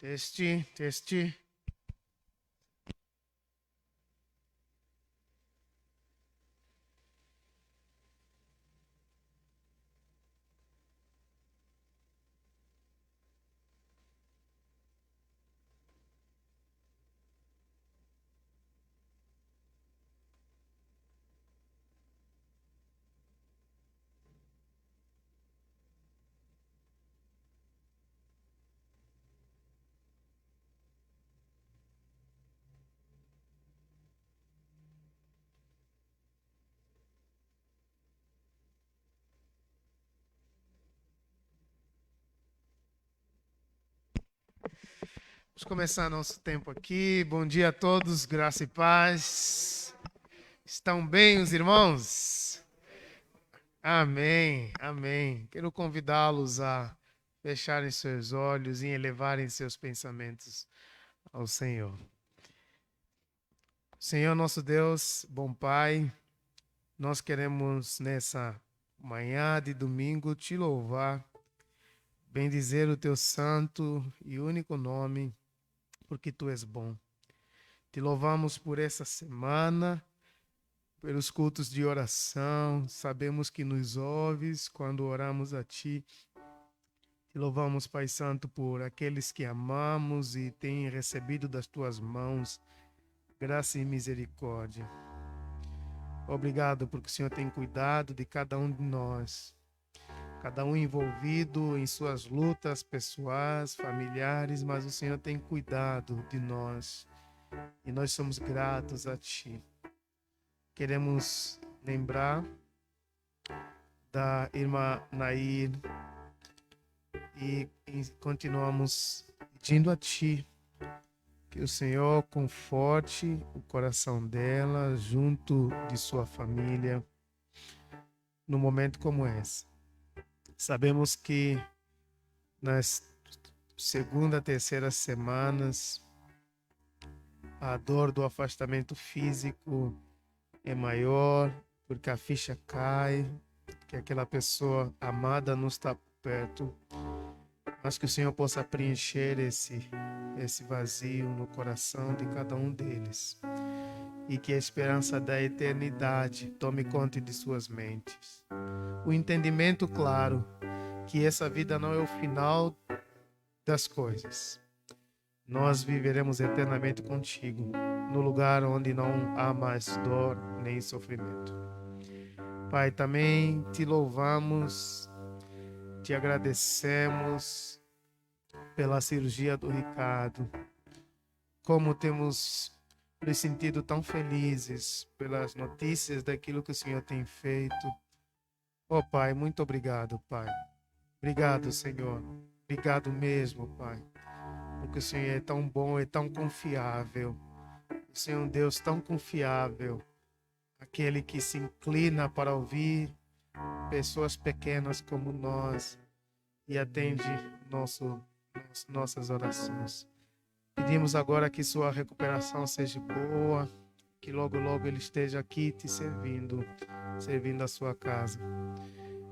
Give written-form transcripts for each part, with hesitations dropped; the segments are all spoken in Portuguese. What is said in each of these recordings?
Teste, teste. Vamos começar nosso tempo aqui. Bom dia a todos, graça e paz. Estão bem os irmãos? Amém, amém. Quero convidá-los a fecharem seus olhos e elevarem seus pensamentos ao Senhor. Senhor nosso Deus, bom Pai, nós queremos nessa manhã de domingo te louvar, bendizer o teu santo e único nome, porque tu és bom. Te louvamos por essa semana, pelos cultos de oração. Sabemos que nos ouves quando oramos a ti. Te louvamos, Pai Santo, por aqueles que amamos e têm recebido das tuas mãos graça e misericórdia. Obrigado porque o Senhor tem cuidado de cada um de nós, cada um envolvido em suas lutas pessoais, familiares, mas o Senhor tem cuidado de nós e nós somos gratos a Ti. Queremos lembrar da irmã Nair e continuamos pedindo a Ti que o Senhor conforte o coração dela junto de sua família num momento como esse. Sabemos que nas segunda, terceira semanas a dor do afastamento físico é maior porque a ficha cai, que aquela pessoa amada não está perto, mas que o Senhor possa preencher esse vazio no coração de cada um deles e que a esperança da eternidade tome conta de suas mentes. O entendimento claro que essa vida não é o final das coisas. Nós viveremos eternamente contigo, no lugar onde não há mais dor nem sofrimento. Pai, também te louvamos, te agradecemos pela cirurgia do Ricardo. Como temos nos sentido tão felizes pelas notícias daquilo que o Senhor tem feito. Oh, Pai, muito obrigado, Pai. Obrigado, Senhor. Obrigado mesmo, Pai. Porque o Senhor é tão bom, é tão confiável. O Senhor é um Deus tão confiável. Aquele que se inclina para ouvir pessoas pequenas como nós e atende nossas orações. Pedimos agora que sua recuperação seja boa, que logo, logo ele esteja aqui te servindo a sua casa.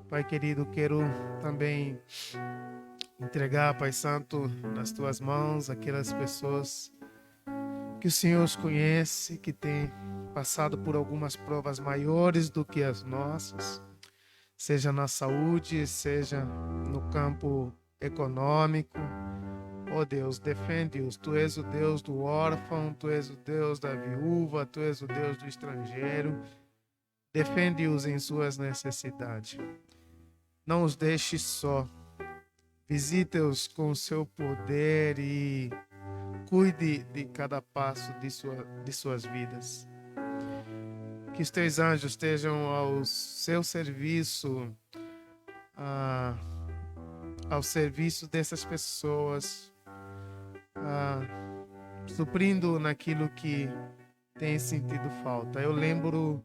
Pai querido, quero também entregar, Pai Santo, nas tuas mãos aquelas pessoas que o Senhor os conhece, que têm passado por algumas provas maiores do que as nossas, seja na saúde, seja no campo econômico. Oh Deus, defende-os. Tu és o Deus do órfão, Tu és o Deus da viúva, Tu és o Deus do estrangeiro. Defende-os em suas necessidades. Não os deixe só. Visite-os com o seu poder e cuide de cada passo de suas vidas. Que os teus anjos estejam ao seu serviço, ao serviço dessas pessoas, suprindo naquilo que tem sentido falta. Eu lembro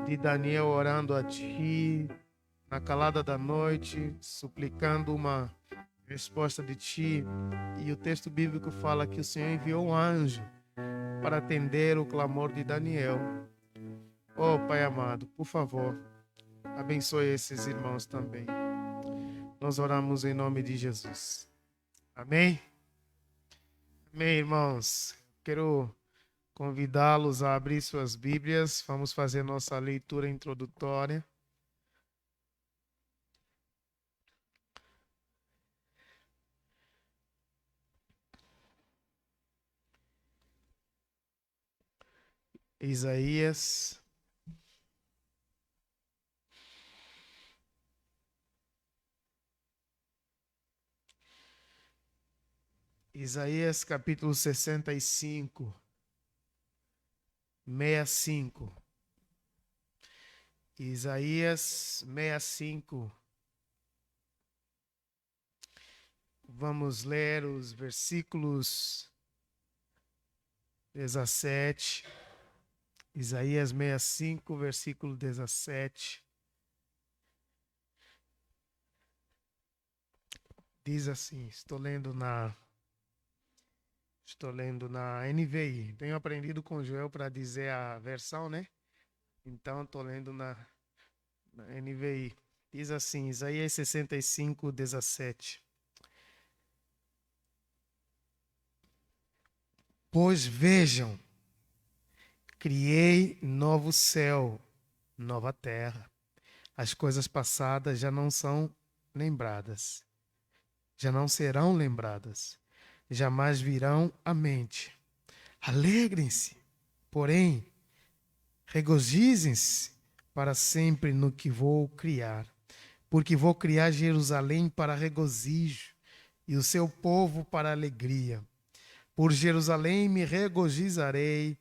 de Daniel orando a ti na calada da noite, suplicando uma resposta de ti, e o texto bíblico fala que o Senhor enviou um anjo para atender o clamor de Daniel. Oh, Pai amado, por favor, abençoe esses irmãos também. Nós oramos em nome de Jesus. Amém? Bem, irmãos, quero convidá-los a abrir suas Bíblias. Vamos fazer nossa leitura introdutória. Isaías. Isaías capítulo 65. 65. Isaías 65. Vamos ler os versículos 17. Isaías 65, versículo 17. Diz assim, estou lendo na NVI. Tenho aprendido com o Joel para dizer a versão, né? Então estou lendo na NVI. Diz assim, Isaías 65, 17. Pois vejam, criei novo céu, nova terra. As coisas passadas já não são lembradas, já não serão lembradas, jamais virão à mente. Alegrem-se, porém, regozijem-se para sempre no que vou criar, porque vou criar Jerusalém para regozijo e o seu povo para alegria. Por Jerusalém me regozijarei,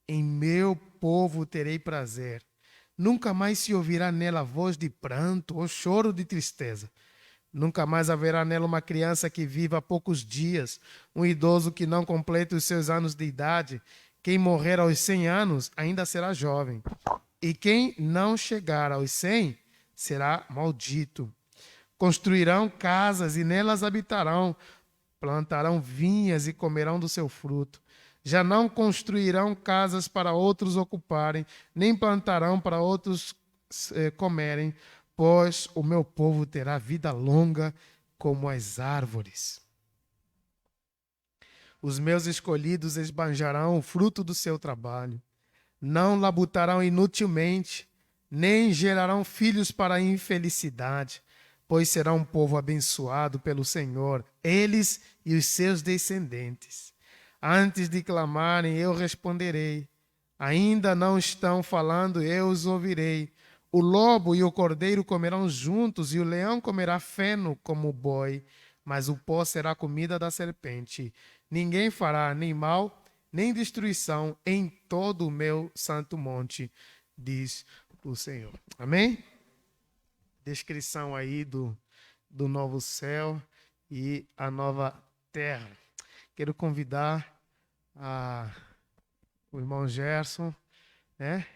em meu povo terei prazer. Nunca mais se ouvirá nela voz de pranto ou choro de tristeza. Nunca mais haverá nela uma criança que viva poucos dias, um idoso que não complete os seus anos de idade. Quem morrer aos 100 anos ainda será jovem, e quem não chegar aos 100 será maldito. Construirão casas e nelas habitarão, plantarão vinhas e comerão do seu fruto. Já não construirão casas para outros ocuparem, nem plantarão para outros comerem, pois o meu povo terá vida longa como as árvores. Os meus escolhidos esbanjarão o fruto do seu trabalho. Não labutarão inutilmente, nem gerarão filhos para a infelicidade, pois será um povo abençoado pelo Senhor, eles e os seus descendentes. Antes de clamarem, eu responderei. Ainda não estão falando, eu os ouvirei. O lobo e o cordeiro comerão juntos, e o leão comerá feno como o boi, mas o pó será comida da serpente. Ninguém fará nem mal, nem destruição em todo o meu santo monte, diz o Senhor. Amém? Descrição aí do novo céu e a nova terra. Quero convidar o irmão Gerson, né,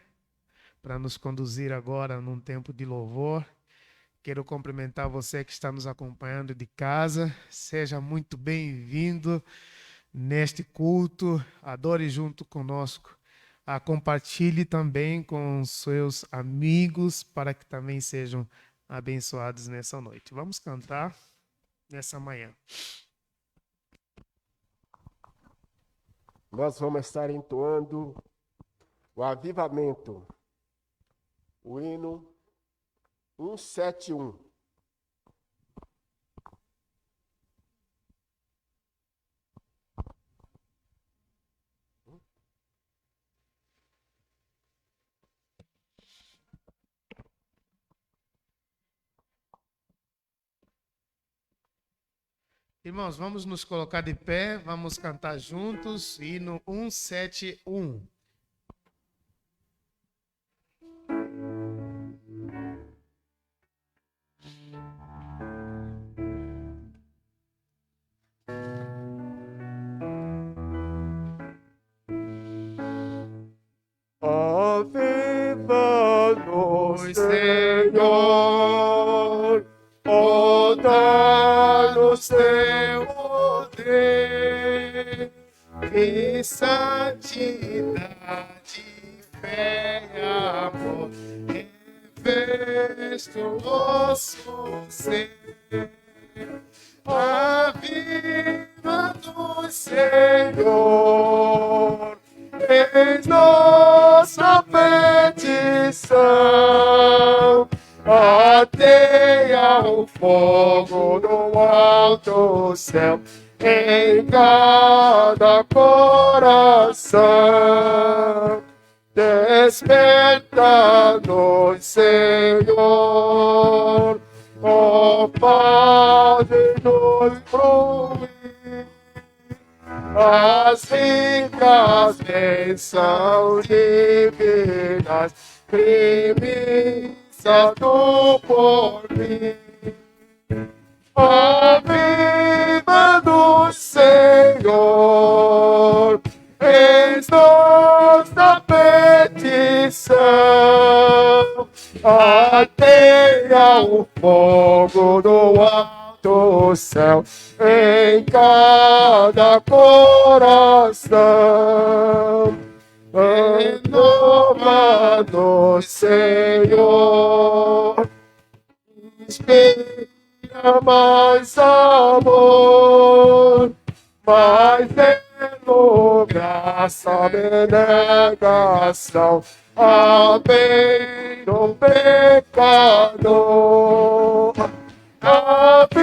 para nos conduzir agora num tempo de louvor. Quero cumprimentar você que está nos acompanhando de casa. Seja muito bem-vindo neste culto. Adore junto conosco. Compartilhe também com seus amigos para que também sejam abençoados nessa noite. Vamos cantar nessa manhã. Nós vamos estar entoando o avivamento, o hino 171. Irmãos, vamos nos colocar de pé, vamos cantar juntos, hino 171. Aviva-nos, Senhor, dá-nos teu poder e santidade, fé e amor, reveste o nosso ser. Aviva-nos, Senhor, eis nossa petição. Ateia o fogo no alto céu em cada coração. Desperta-nos, Senhor, ó Padre-nos fluir as ricas bênçãos divinas, primícias do porvir. Aviva-nos, Senhor, eis nossa petição. Ateia o fogo do alto céu em cada coração. Renova-nos, Senhor, inspira mais amor, mais zelo, graça, abnegação, a bem do pecador. Aviva-nos,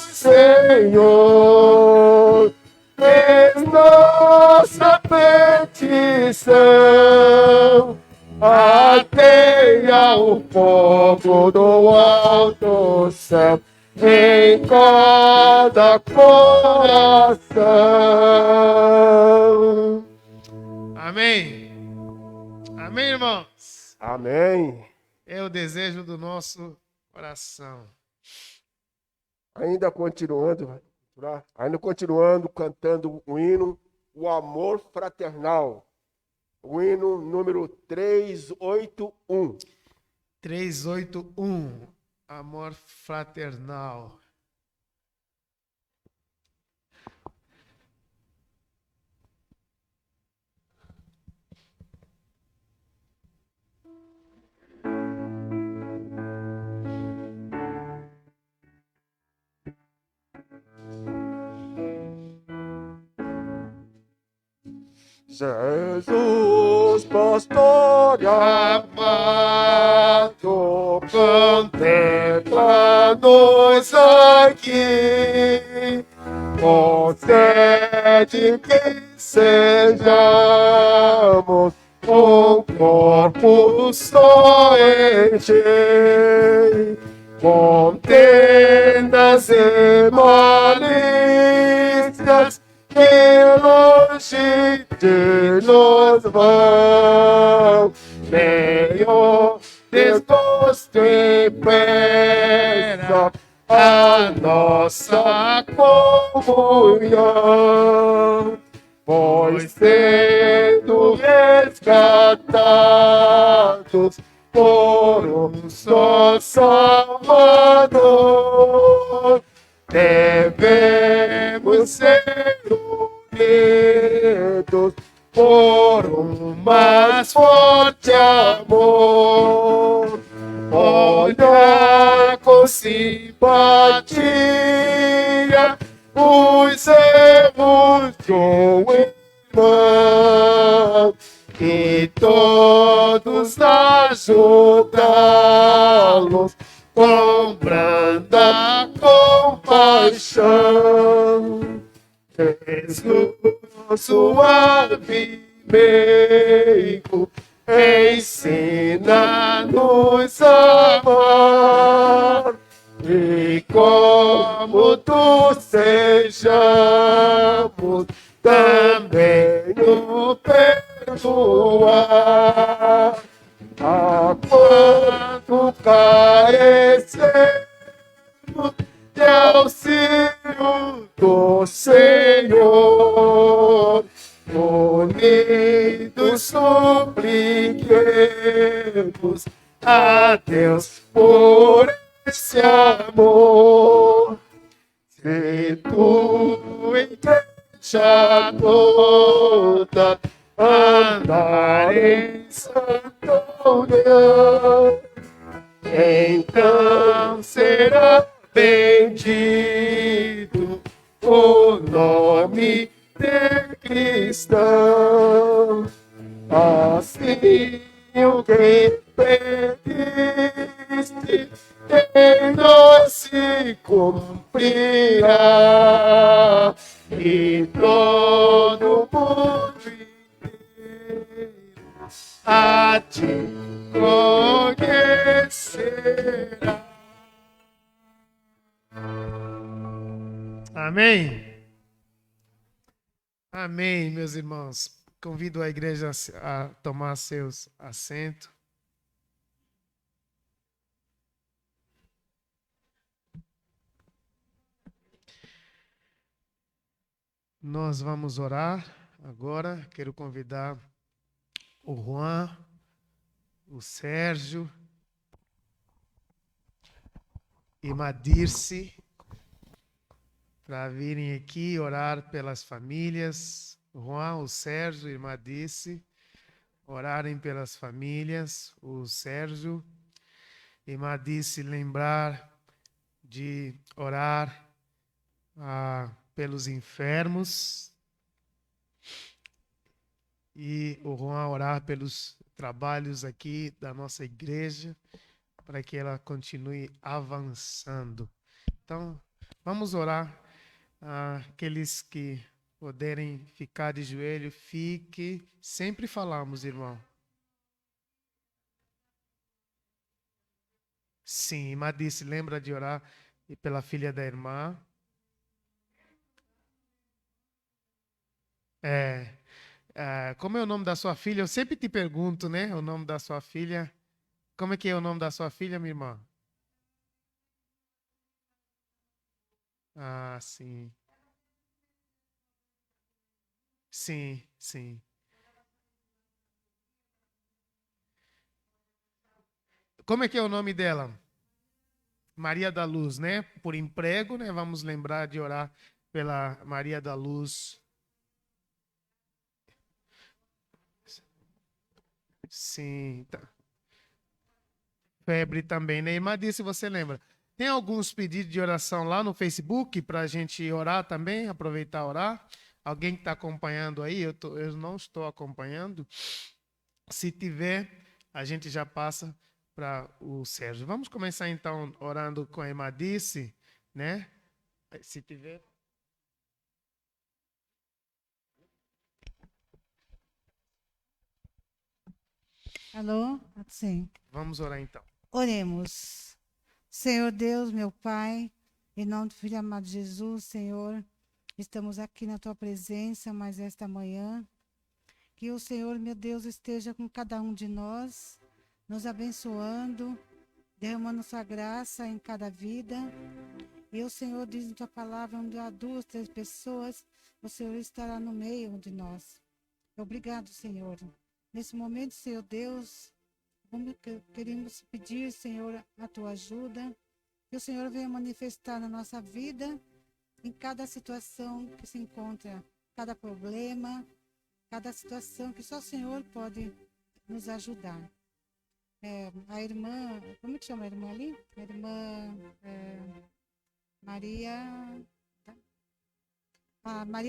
Senhor, eis nossa petição. Ateia o fogo do alto céu em cada coração. Amém. Amém, irmãos. Amém. É o desejo do nosso coração. Ainda continuando cantando o hino, o amor fraternal. O hino número 381. 381, amor fraternal. Jesus, pastor amado, contempla-nos aqui, concede que sejamos um corpo só em ti, contendas e malícias que longe de nós vão, nenhum desgosto impede a nossa comunhão, pois sendo resgatados por um só Salvador, devemos ser unidos por um mais forte amor. Olha com simpatia os erros de um irmão e todos ajudá-los com branda compaixão. Jesus, suave meigo, ensina-nos a amar, e como tu sejamos, também no perdoar. A quanto carecemos de auxílio do Senhor, unidos supliquemos a Deus por esse amor. Se tu, igreja toda, andar em santa união, então será bendito o que pediste em nós se cumprirá, e todo mundo inteiro a te conhecerá. Amém. Amém, meus irmãos. Convido a igreja a tomar seus assentos. Nós vamos orar agora. Quero convidar o Juan, o Sérgio e Madirce para virem aqui orar pelas famílias. O Juan, o Sérgio e Madirce orarem pelas famílias. O Sérgio e Madirce lembrar de orar pelos enfermos, e o Juan orar pelos trabalhos aqui da nossa igreja, para que ela continue avançando. Então, vamos orar. Aqueles que puderem ficar de joelho, fique. Sempre falamos, irmão. Sim, irmã disse, lembra de orar pela filha da irmã. Como é o nome da sua filha? Eu sempre te pergunto, né? O nome da sua filha. Como é que é o nome da sua filha, minha irmã? Ah, sim. Sim, sim. Como é que é o nome dela? Maria da Luz, né? Por emprego, né? Vamos lembrar de orar pela Maria da Luz. Sim, tá. Febre também, né? Irmã disse, você lembra? Tem alguns pedidos de oração lá no Facebook para a gente orar também, aproveitar a orar? Alguém que está acompanhando aí? Eu não estou acompanhando. Se tiver, a gente já passa para o Sérgio. Vamos começar então orando com a irmã disse, né? Se tiver. Alô? Sim. Vamos orar então. Oremos. Senhor Deus, meu Pai, em nome do Filho amado Jesus, Senhor, estamos aqui na Tua presença mais esta manhã. Que o Senhor, meu Deus, esteja com cada um de nós, nos abençoando, derramando Sua graça em cada vida. E o Senhor diz em Tua palavra, onde há 2, 3 pessoas, o Senhor estará no meio de nós. Obrigado, Senhor. Nesse momento, Senhor Deus, queremos pedir, Senhor, a Tua ajuda, que o Senhor venha manifestar na nossa vida, em cada situação que se encontra, cada problema, cada situação que só o Senhor pode nos ajudar. A irmã, como que chama a irmã ali? A irmã Maria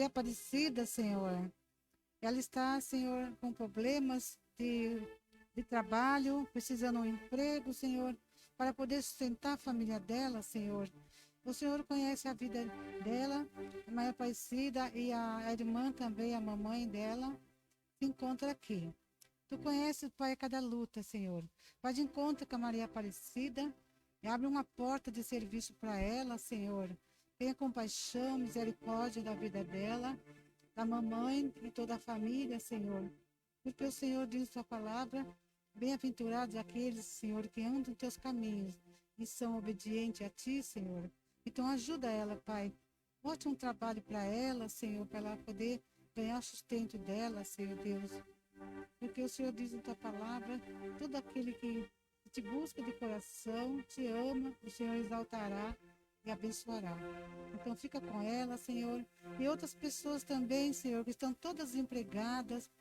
Aparecida, Senhor. Ela está, Senhor, com problemas de trabalho, precisando de um emprego, Senhor, para poder sustentar a família dela, Senhor. O Senhor conhece a vida dela, a Maria Aparecida, e a irmã também, a mamãe dela, se encontra aqui. Tu conheces, Pai, cada luta, Senhor. Vai de encontro com a Maria Aparecida e abre uma porta de serviço para ela, Senhor. Tenha compaixão, misericórdia da vida dela, da mamãe e toda a família, Senhor. Porque o Senhor diz sua palavra, bem-aventurados aqueles, Senhor, que andam em teus caminhos e são obedientes a ti, Senhor. Então ajuda ela, Pai. Bote um trabalho para ela, Senhor, para ela poder ganhar o sustento dela, Senhor Deus. Porque o Senhor diz em tua palavra, todo aquele que te busca de coração, te ama, o Senhor exaltará e abençoará. Então fica com ela, Senhor, e outras pessoas também, Senhor, que estão todas empregadas,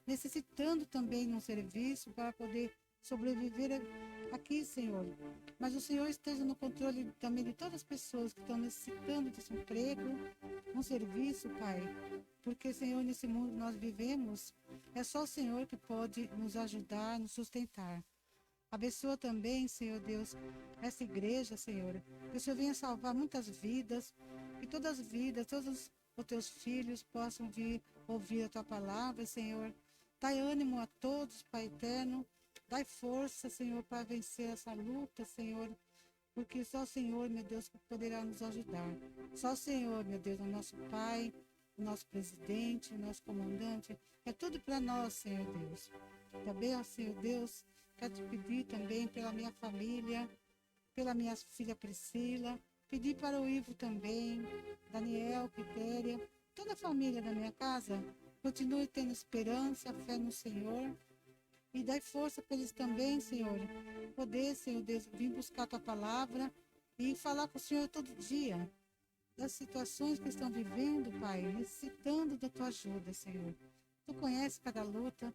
necessitando também de um serviço para poder sobreviver aqui, Senhor. Mas o Senhor esteja no controle também de todas as pessoas que estão necessitando desse emprego, um serviço, Pai. Porque, Senhor, nesse mundo que nós vivemos, é só o Senhor que pode nos ajudar, nos sustentar. Abençoa também, Senhor Deus, essa igreja, Senhor. Que o Senhor venha salvar muitas vidas, que todas as vidas, todos os teus filhos possam vir ouvir a tua palavra, Senhor. Dai ânimo a todos, Pai eterno. Dai força, Senhor, para vencer essa luta, Senhor. Porque só o Senhor, meu Deus, poderá nos ajudar. Só o Senhor, meu Deus, o nosso Pai, o nosso presidente, o nosso comandante. É tudo para nós, Senhor Deus. Também, ó Senhor Deus, quero te pedir também pela minha família, pela minha filha Priscila, pedir para o Ivo também, Daniel, Quitéria, toda a família da minha casa, continue tendo esperança, fé no Senhor, e dai força para eles também, Senhor, poder, Senhor Deus, vir buscar a tua palavra e falar com o Senhor todo dia, das situações que estão vivendo, Pai, necessitando da tua ajuda, Senhor. Tu conheces cada luta,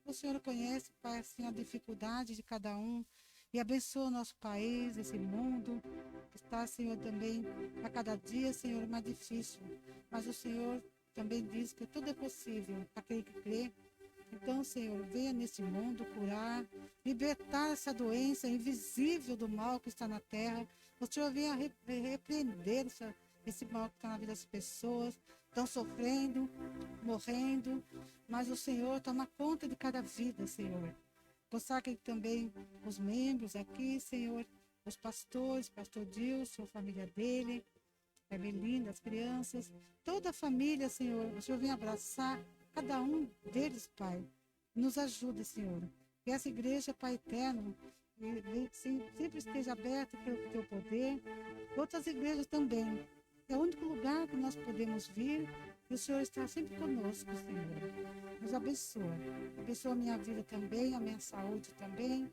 o Senhor conhece, Pai, assim, a dificuldade de cada um. E abençoa o nosso país, esse mundo, que está, Senhor, também a cada dia, Senhor, mais difícil. Mas o Senhor também diz que tudo é possível para aquele que crê. Então, Senhor, venha nesse mundo curar, libertar essa doença invisível do mal que está na terra. O Senhor venha repreender esse mal que está na vida das pessoas. Estão sofrendo, morrendo, mas o Senhor toma conta de cada vida, Senhor. Consagre também os membros aqui, Senhor, os pastores, pastor Dilson, a família dele, a Belinda, as crianças, toda a família, Senhor. O Senhor vem abraçar cada um deles, Pai. Nos ajude, Senhor. Que essa igreja, Pai eterno, sempre esteja aberta pelo teu poder. Outras igrejas também. É o único lugar que nós podemos vir e o Senhor está sempre conosco, Senhor. Nos abençoa. Abençoa a minha vida também, a minha saúde também.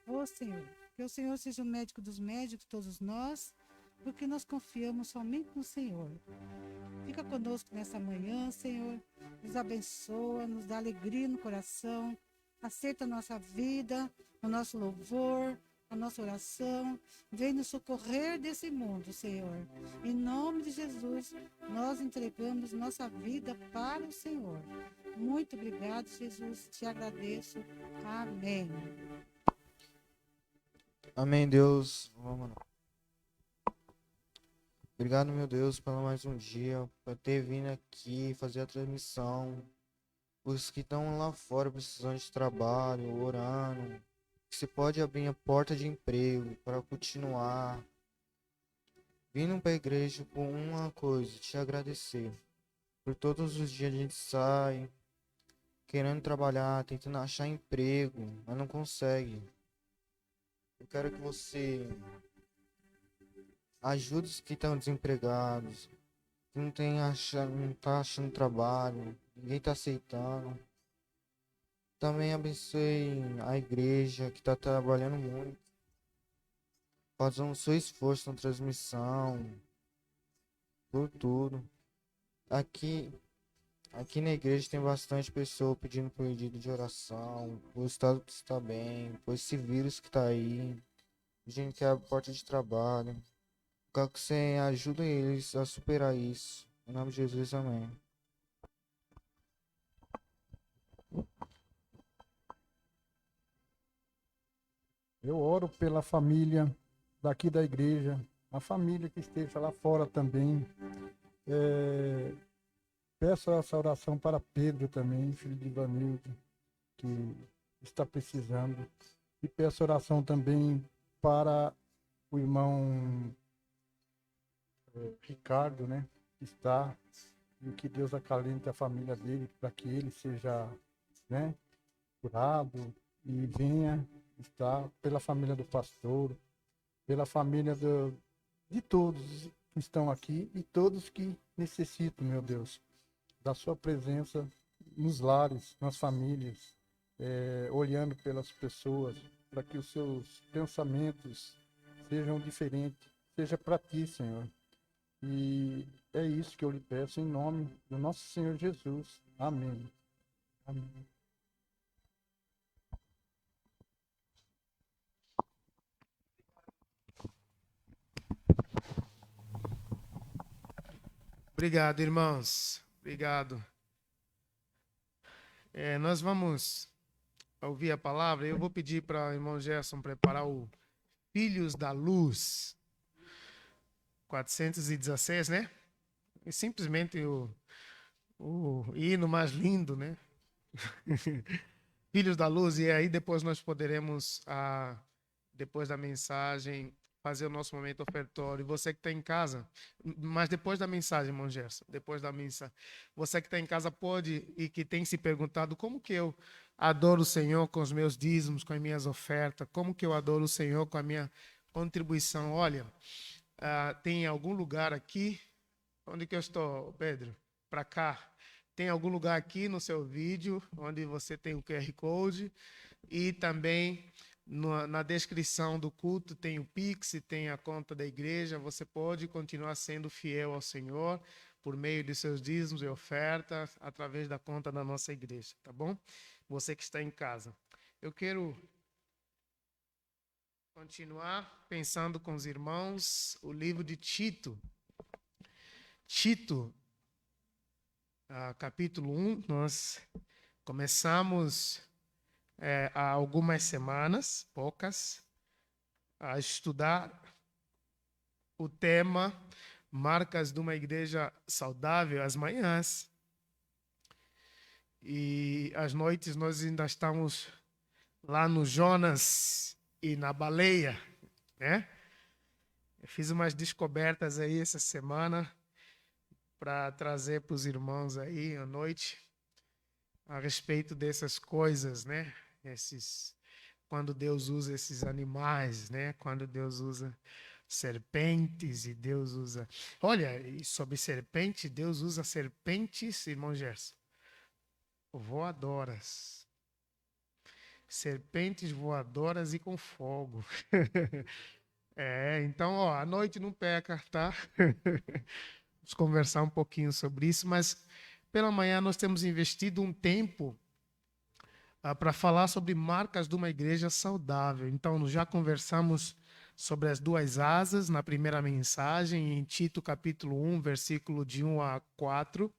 Ô, Senhor, que o Senhor seja o médico dos médicos, todos nós, porque nós confiamos somente no Senhor. Fica conosco nessa manhã, Senhor. Nos abençoa, nos dá alegria no coração. Aceita a nossa vida, o nosso louvor, a nossa oração. Vem nos socorrer desse mundo, Senhor. Em nome de Jesus, nós entregamos nossa vida para o Senhor. Muito obrigado, Jesus. Te agradeço. Amém. Amém, Deus. Vamos lá. Obrigado, meu Deus, por mais um dia, por ter vindo aqui fazer a transmissão. Os que estão lá fora precisando de trabalho, orando. Que você pode abrir a porta de emprego para continuar. Vindo para a igreja por uma coisa, te agradecer. Por todos os dias a gente sai, querendo trabalhar, tentando achar emprego, mas não consegue. Eu quero que você ajude os que estão desempregados, que não tá achando trabalho, ninguém tá aceitando. Também abençoe a igreja que está trabalhando muito, fazendo o seu esforço na transmissão, por tudo. Aqui na igreja tem bastante pessoa pedindo pedido de oração, o estado que está bem, por esse vírus que está aí, pedindo que abra porta de trabalho. Quero que você ajude eles a superar isso. Em nome de Jesus, amém. Eu oro pela família daqui da igreja, a família que esteja lá fora também. Peço essa oração para Pedro também, filho de Ivanildo, que está precisando. E peço oração também para o irmão Ricardo, né, que está, e que Deus acalente a família dele, para que ele seja, né, curado e venha estar pela família do pastor, pela família de todos que estão aqui e todos que necessitam, meu Deus, da sua presença nos lares, nas famílias, olhando pelas pessoas, para que os seus pensamentos sejam diferentes, seja para ti, Senhor. E é isso que eu lhe peço em nome do nosso Senhor Jesus. Amém. Amém. Obrigado, irmãos. Obrigado. Nós vamos ouvir a palavra. Eu vou pedir para o irmão Gerson preparar o Filhos da Luz 416, né? É simplesmente o hino mais lindo, né? Filhos da Luz. E aí depois nós poderemos, depois da mensagem, fazer o nosso momento ofertório. Você que está em casa, mas depois da mensagem, irmão Gerson, depois da mensagem, você que está em casa pode e que tem se perguntado como que eu adoro o Senhor com os meus dízimos, com as minhas ofertas, como que eu adoro o Senhor com a minha contribuição. Olha, tem algum lugar aqui, onde que eu estou, Pedro? Para cá. Tem algum lugar aqui no seu vídeo, onde você tem o QR Code e também na descrição do culto tem o Pix, tem a conta da igreja. Você pode continuar sendo fiel ao Senhor por meio de seus dízimos e ofertas através da conta da nossa igreja, tá bom? Você que está em casa. Eu quero continuar pensando com os irmãos o livro de Tito. Tito, capítulo 1, nós começamos há algumas semanas, poucas, a estudar o tema Marcas de uma Igreja Saudável às manhãs. E às noites nós ainda estamos lá no Jonas e na baleia, né? Eu fiz umas descobertas aí essa semana para trazer para os irmãos aí à noite a respeito dessas coisas, né? Quando Deus usa esses animais, né? Quando Deus usa serpentes e Deus usa... Olha, e sobre serpente, Deus usa serpentes, irmão Gerson, voadoras. Serpentes voadoras e com fogo. Então, ó, à noite não peca, tá? Vamos conversar um pouquinho sobre isso, mas pela manhã nós temos investido um tempo para falar sobre marcas de uma igreja saudável. Então, nós já conversamos sobre as duas asas na primeira mensagem, em Tito capítulo 1, versículo de 1 a 4,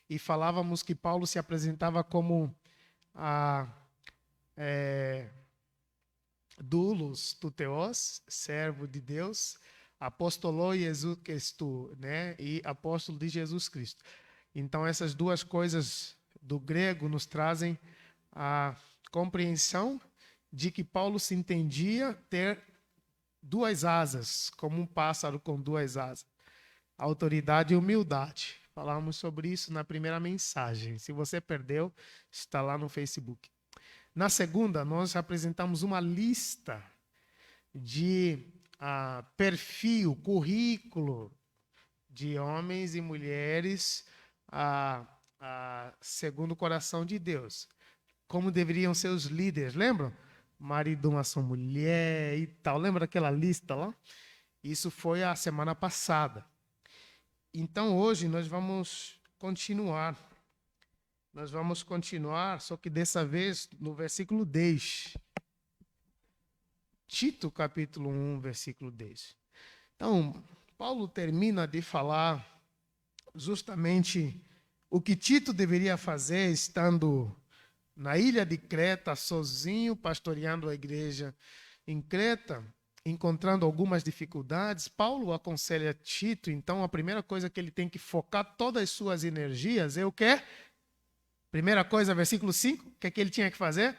e falávamos que Paulo se apresentava como doulos tuteos, servo de Deus, apóstolo Jesus Cristo, né? E apóstolo de Jesus Cristo. Então, essas duas coisas do grego nos trazem a compreensão de que Paulo se entendia ter duas asas, como um pássaro com duas asas. Autoridade e humildade. Falamos sobre isso na primeira mensagem. Se você perdeu, está lá no Facebook. Na segunda, nós apresentamos uma lista de perfil, currículo de homens e mulheres segundo o coração de Deus. Como deveriam ser os líderes, lembram? Marido, uma só mulher e tal. Lembra daquela lista lá? Isso foi a semana passada. Então, hoje nós vamos continuar. Nós vamos continuar, só que dessa vez no versículo 10. Tito, capítulo 1, versículo 10. Então, Paulo termina de falar justamente o que Tito deveria fazer estando na ilha de Creta, sozinho, pastoreando a igreja em Creta, encontrando algumas dificuldades. Paulo aconselha Tito, então, a primeira coisa que ele tem que focar todas as suas energias é o quê? Primeira coisa, versículo 5, o que é que ele tinha que fazer?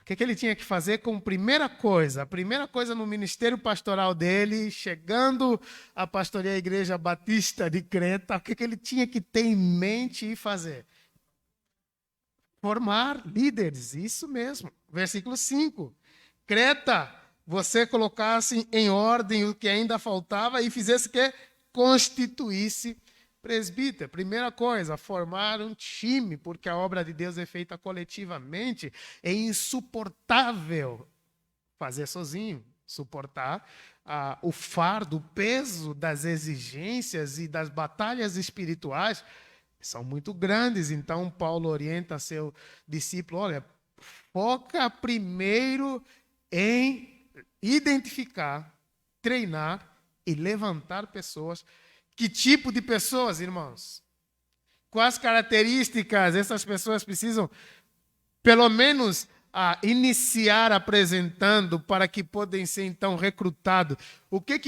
O que é que ele tinha que fazer como primeira coisa? A primeira coisa no ministério pastoral dele, chegando a pastorear a igreja batista de Creta, o que é que ele tinha que ter em mente e fazer? Formar líderes, isso mesmo. Versículo 5. Creta, você colocasse em ordem o que ainda faltava e fizesse que constituísse presbítero. Primeira coisa, formar um time, porque a obra de Deus é feita coletivamente. É insuportável fazer sozinho, suportar o fardo, o peso das exigências e das batalhas espirituais são muito grandes. Então, Paulo orienta seu discípulo, olha, foca primeiro em identificar, treinar e levantar pessoas Que tipo de pessoas, irmãos? Quais características essas pessoas precisam, pelo menos, iniciar apresentando para que podem ser, então, recrutados? O que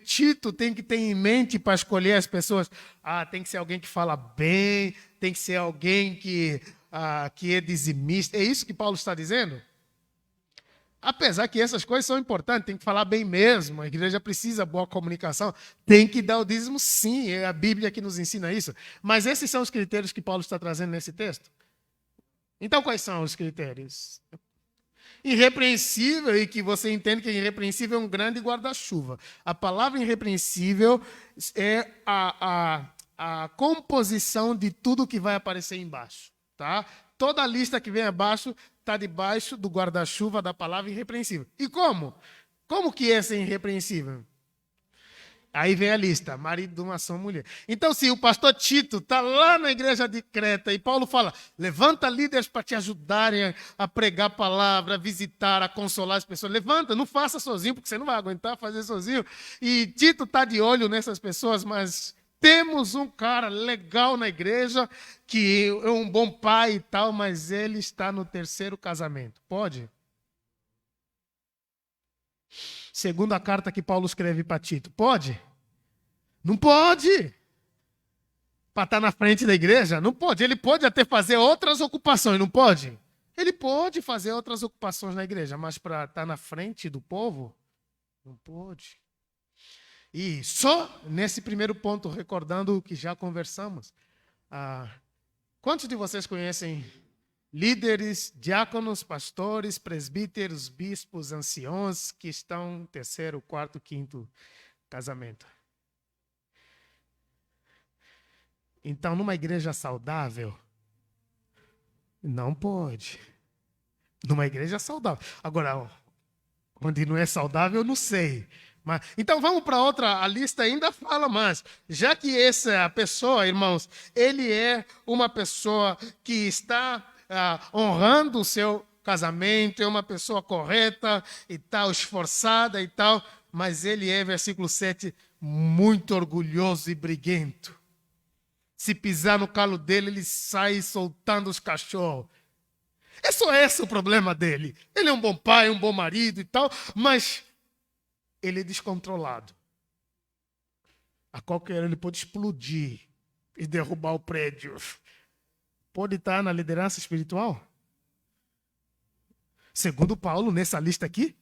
Tito tem que ter em mente para escolher as pessoas? Tem que ser alguém que fala bem, tem que ser alguém que é dizimista. É isso que Paulo está dizendo? Apesar que essas coisas são importantes, tem que falar bem mesmo, a igreja precisa de boa comunicação, tem que dar o dízimo sim, é a Bíblia que nos ensina isso. Mas esses são os critérios que Paulo está trazendo nesse texto. Então quais são os critérios? Irrepreensível, e que você entende que irrepreensível é um grande guarda-chuva. A palavra irrepreensível é a composição de tudo que vai aparecer embaixo. Tá? Toda a lista que vem abaixo está debaixo do guarda-chuva da palavra irrepreensível. E como? Como que é ser irrepreensível? Aí vem a lista, marido de uma só mulher. Então, se o pastor Tito está lá na igreja de Creta e Paulo fala, levanta líderes para te ajudarem a pregar a palavra, a visitar, a consolar as pessoas. Levanta, não faça sozinho, porque você não vai aguentar fazer sozinho. E Tito está de olho nessas pessoas, mas temos um cara legal na igreja, que é um bom pai e tal, mas ele está no 3º casamento. Pode? Segunda carta que Paulo escreve para Tito. Pode? Não pode. Para estar na frente da igreja? Não pode. Ele pode até fazer outras ocupações, não pode? Ele pode fazer outras ocupações na igreja, mas para estar na frente do povo, não pode. E só nesse primeiro ponto, recordando o que já conversamos, quantos de vocês conhecem líderes, diáconos, pastores, presbíteros, bispos, anciãos que estão no 3º, 4º, 5º casamento? Então, numa igreja saudável, não pode. Numa igreja saudável. Agora, onde não é saudável, eu não sei. Então vamos para outra, a lista ainda fala mais. Já que essa pessoa, irmãos, ele é uma pessoa que está honrando o seu casamento, é uma pessoa correta e tal, esforçada e tal, mas ele é, versículo 7, muito orgulhoso e briguento. Se pisar no calo dele, ele sai soltando os cachorros. É só esse o problema dele. Ele é um bom pai, um bom marido e tal, mas ele é descontrolado. A qualquer hora ele pode explodir e derrubar o prédio. Pode estar na liderança espiritual? Segundo Paulo, nessa lista aqui,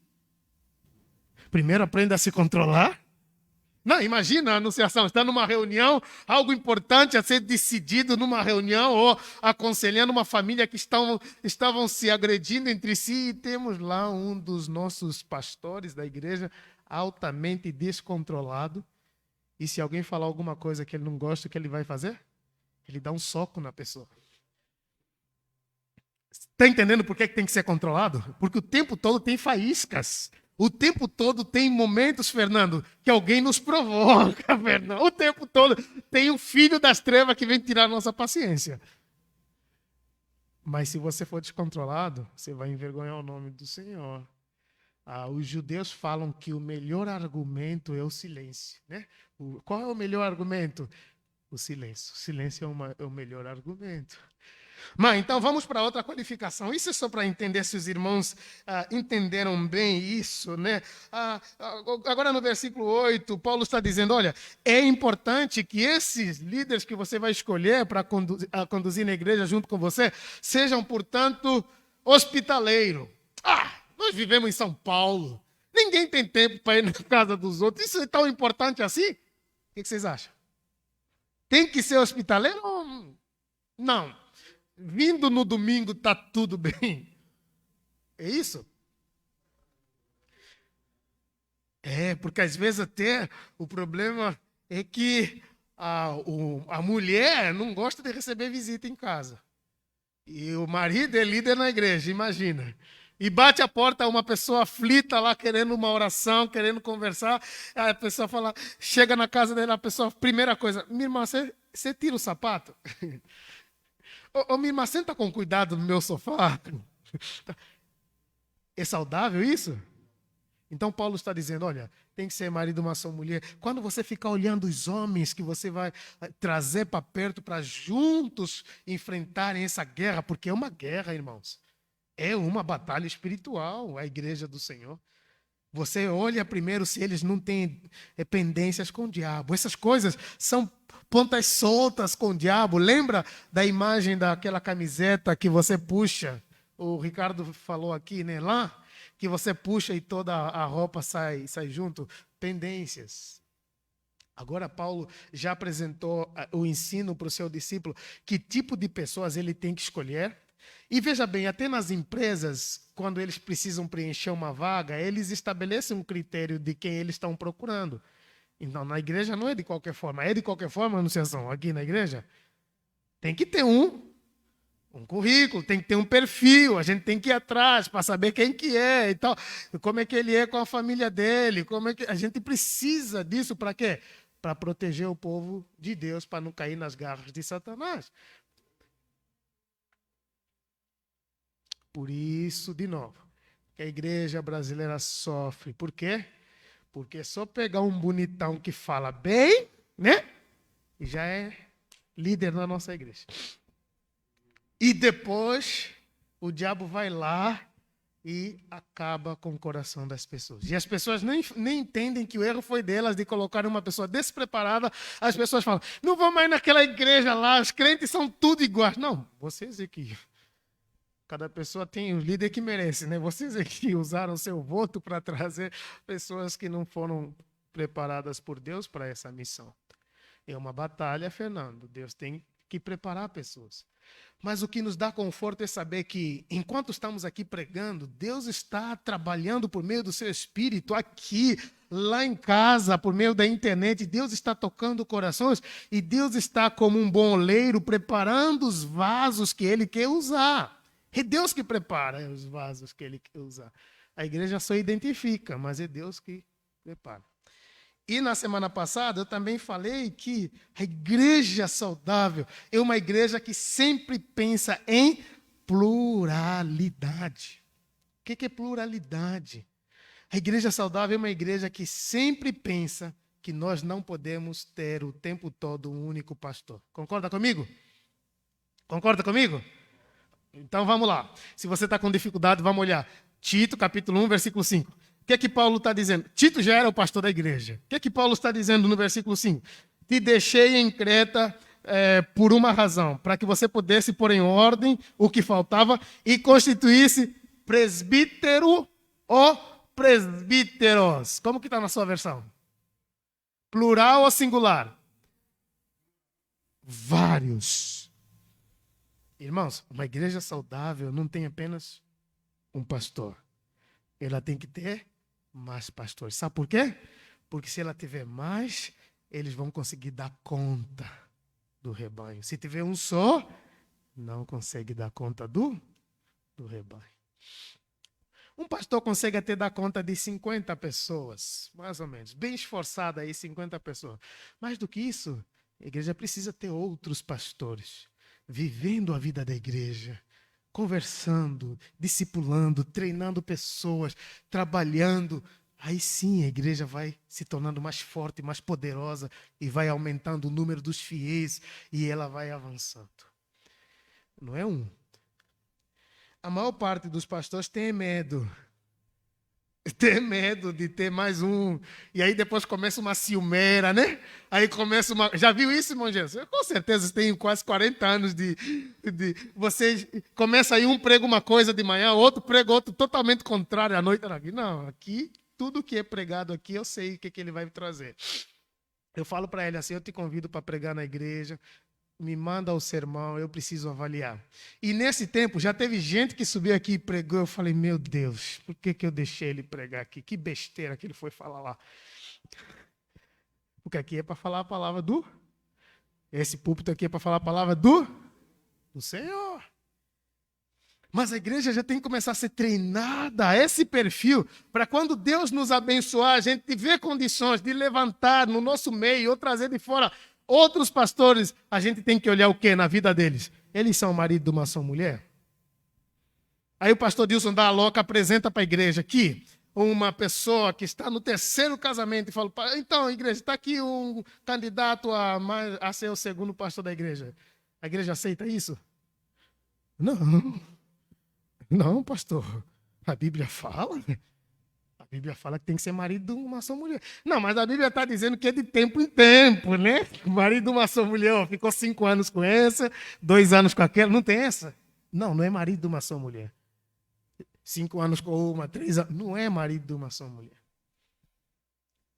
primeiro aprenda a se controlar. Não, imagina a anunciação, está numa reunião, algo importante a ser decidido numa reunião, ou aconselhando uma família que estavam se agredindo entre si, e temos lá um dos nossos pastores da igreja altamente descontrolado, e se alguém falar alguma coisa que ele não gosta, o que ele vai fazer? Ele dá um soco na pessoa. Está entendendo por que tem que ser controlado? Porque o tempo todo tem faíscas. O tempo todo tem momentos, Fernando, que alguém nos provoca, Fernando. O tempo todo tem um filho das trevas que vem tirar a nossa paciência. Mas se você for descontrolado, você vai envergonhar o nome do Senhor. Os judeus falam que o melhor argumento é o silêncio, né? Qual é o melhor argumento? O silêncio. O silêncio é o melhor argumento. Mas então vamos para outra qualificação. Isso é só para entender se os irmãos entenderam bem isso, né? Agora no versículo 8, Paulo está dizendo, olha, é importante que esses líderes que você vai escolher para conduzir na igreja junto com você, sejam, portanto, hospitaleiros. Nós vivemos em São Paulo. Ninguém tem tempo para ir na casa dos outros. Isso é tão importante assim? O que vocês acham? Tem que ser hospitaleiro? Não. Vindo no domingo está tudo bem. É isso? Porque às vezes até o problema é que a mulher não gosta de receber visita em casa. E o marido é líder na igreja, imagina. E bate a porta uma pessoa aflita lá, querendo uma oração, querendo conversar. Aí a pessoa fala, chega na casa dela, a pessoa, primeira coisa, minha irmã, você tira o sapato? Minha irmã, senta com cuidado no meu sofá. É saudável isso? Então Paulo está dizendo, olha, tem que ser marido de uma só mulher. Quando você ficar olhando os homens que você vai trazer para perto para juntos enfrentarem essa guerra, porque é uma guerra, irmãos. É uma batalha espiritual, a igreja do Senhor. Você olha primeiro se eles não têm pendências com o diabo. Essas coisas são pontas soltas com o diabo. Lembra da imagem daquela camiseta que você puxa? O Ricardo falou aqui, né? Lá, que você puxa e toda a roupa sai junto. Pendências. Agora Paulo já apresentou o ensino para o seu discípulo, que tipo de pessoas ele tem que escolher. E veja bem, até nas empresas, quando eles precisam preencher uma vaga, eles estabelecem um critério de quem eles estão procurando. Então, na igreja não é de qualquer forma. É de qualquer forma, anunciação, aqui na igreja? Tem que ter um currículo, tem que ter um perfil, a gente tem que ir atrás para saber quem que é e tal, como é que ele é com a família dele, como é que a gente precisa disso para quê? Para proteger o povo de Deus, para não cair nas garras de Satanás. Por isso, de novo, que a igreja brasileira sofre. Por quê? Porque é só pegar um bonitão que fala bem, né? E já é líder na nossa igreja. E depois o diabo vai lá e acaba com o coração das pessoas. E as pessoas nem entendem que o erro foi delas de colocar uma pessoa despreparada. As pessoas falam, não vou mais naquela igreja lá, os crentes são tudo iguais. Não, vocês aqui. Cada pessoa tem o líder que merece, né? Vocês aqui usaram seu voto para trazer pessoas que não foram preparadas por Deus para essa missão. É uma batalha, Fernando. Deus tem que preparar pessoas. Mas o que nos dá conforto é saber que, enquanto estamos aqui pregando, Deus está trabalhando por meio do seu Espírito aqui, lá em casa, por meio da internet. Deus está tocando corações e Deus está, como um bom oleiro, preparando os vasos que Ele quer usar. É Deus que prepara os vasos que Ele quer usar. A igreja só identifica, mas é Deus que prepara. E na semana passada eu também falei que a igreja saudável é uma igreja que sempre pensa em pluralidade. O que é pluralidade? A igreja saudável é uma igreja que sempre pensa que nós não podemos ter o tempo todo um único pastor. Concorda comigo? Concorda comigo? Então vamos lá. Se você está com dificuldade, vamos olhar. Tito, capítulo 1, versículo 5. O que é que Paulo está dizendo? Tito já era o pastor da igreja. O que é que Paulo está dizendo no versículo 5? Te deixei em Creta por uma razão, para que você pudesse pôr em ordem o que faltava e constituísse presbítero ou presbíteros. Como que está na sua versão? Plural ou singular? Vários. Irmãos, uma igreja saudável não tem apenas um pastor. Ela tem que ter mais pastores. Sabe por quê? Porque se ela tiver mais, eles vão conseguir dar conta do rebanho. Se tiver um só, não consegue dar conta do rebanho. Um pastor consegue até dar conta de 50 pessoas, mais ou menos. Bem esforçado aí, 50 pessoas. Mais do que isso, a igreja precisa ter outros pastores, vivendo a vida da igreja, conversando, discipulando, treinando pessoas, trabalhando. Aí sim a igreja vai se tornando mais forte, mais poderosa e vai aumentando o número dos fiéis e ela vai avançando. Não é um. A maior parte dos pastores tem medo. Tem medo de ter mais um. E aí depois começa uma ciumeira, né? Aí começa uma... Já viu isso, irmão Jesus? Com certeza, tenho quase 40 anos de... Vocês... Começa aí, um prega uma coisa de manhã, outro prega outro totalmente contrário à noite. Não, aqui, tudo que é pregado aqui, eu sei o que ele vai trazer. Eu falo para ele assim, eu te convido para pregar na igreja, me manda o sermão, eu preciso avaliar. E nesse tempo, já teve gente que subiu aqui e pregou, eu falei, meu Deus, por que eu deixei ele pregar aqui? Que besteira que ele foi falar lá. Porque aqui é para falar a palavra do... Esse púlpito aqui é para falar a palavra do Senhor. Mas a igreja já tem que começar a ser treinada a esse perfil, para quando Deus nos abençoar, a gente tiver condições de levantar no nosso meio ou trazer de fora outros pastores, a gente tem que olhar o quê na vida deles? Eles são marido de uma só mulher? Aí o pastor Dilson dá a louca, apresenta para a igreja aqui uma pessoa que está no terceiro casamento e falo, então, igreja, está aqui um candidato a ser o segundo pastor da igreja. A igreja aceita isso? Não. Não, pastor. A Bíblia fala. A Bíblia fala que tem que ser marido de uma só mulher. Não, mas a Bíblia está dizendo que é de tempo em tempo, né? O marido de uma só mulher, ó, ficou 5 anos com essa, 2 anos com aquela. Não tem essa? Não, não é marido de uma só mulher. 5 anos com uma, 3 anos. Não é marido de uma só mulher.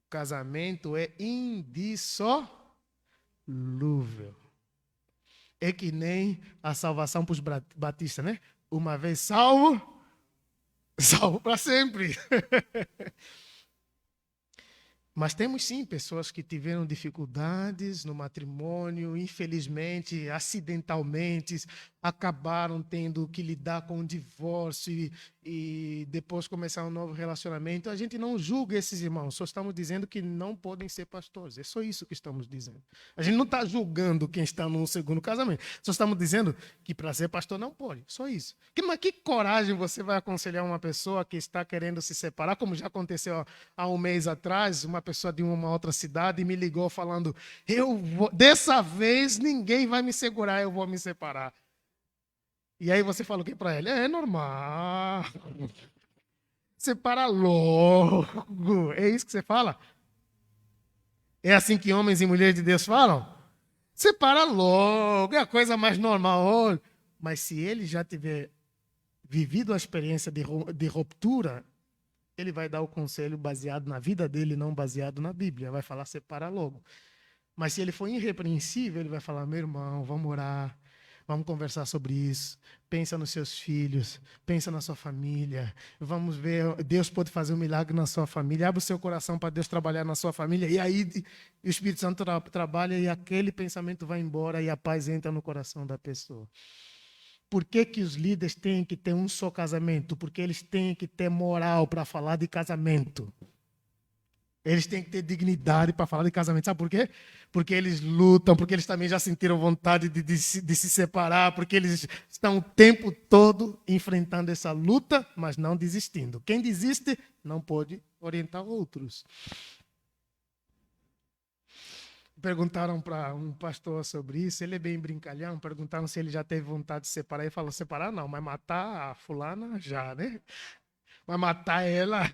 O casamento é indissolúvel. É que nem a salvação para os batistas, né? Uma vez salvo, salvo para sempre. Mas temos sim pessoas que tiveram dificuldades no matrimônio, infelizmente, acidentalmente, acabaram tendo que lidar com o divórcio e depois começar um novo relacionamento. A gente não julga esses irmãos, só estamos dizendo que não podem ser pastores. É só isso que estamos dizendo. A gente não está julgando quem está no segundo casamento, só estamos dizendo que para ser pastor não pode. Só isso. Mas que coragem você vai aconselhar uma pessoa que está querendo se separar, como já aconteceu há um mês atrás, uma pessoa de uma outra cidade me ligou falando, dessa vez ninguém vai me segurar, eu vou me separar. E aí você fala o que para ela? É normal. Separa logo. É isso que você fala? É assim que homens e mulheres de Deus falam? Separa logo. É a coisa mais normal. Mas se ele já tiver vivido a experiência de ruptura, ele vai dar o conselho baseado na vida dele, não baseado na Bíblia. Vai falar, separa logo. Mas se ele for irrepreensível, ele vai falar, meu irmão, vamos orar. Vamos conversar sobre isso. Pensa nos seus filhos. Pensa na sua família. Vamos ver. Deus pode fazer um milagre na sua família. Abre o seu coração para Deus trabalhar na sua família. E aí o Espírito Santo trabalha e aquele pensamento vai embora e a paz entra no coração da pessoa. Por que os líderes têm que ter um só casamento? Porque eles têm que ter moral para falar de casamento. Eles têm que ter dignidade para falar de casamento. Sabe por quê? Porque eles lutam, porque eles também já sentiram vontade de se separar, porque eles estão o tempo todo enfrentando essa luta, mas não desistindo. Quem desiste não pode orientar outros. Perguntaram para um pastor sobre isso, ele é bem brincalhão, perguntaram se ele já teve vontade de separar. Ele falou, separar não, mas matar a fulana já, né? Vai matar ela.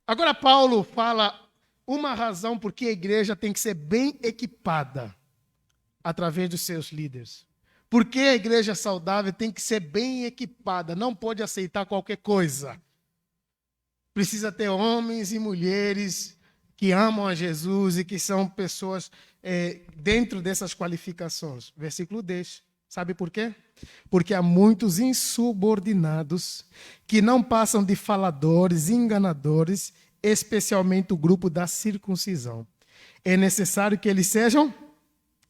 Agora Paulo fala uma razão por que a igreja tem que ser bem equipada através dos seus líderes. Por que a igreja saudável tem que ser bem equipada, não pode aceitar qualquer coisa. Precisa ter homens e mulheres que amam a Jesus e que são pessoas dentro dessas qualificações. Versículo 10. Sabe por quê? Porque há muitos insubordinados que não passam de faladores, enganadores, especialmente o grupo da circuncisão. É necessário que eles sejam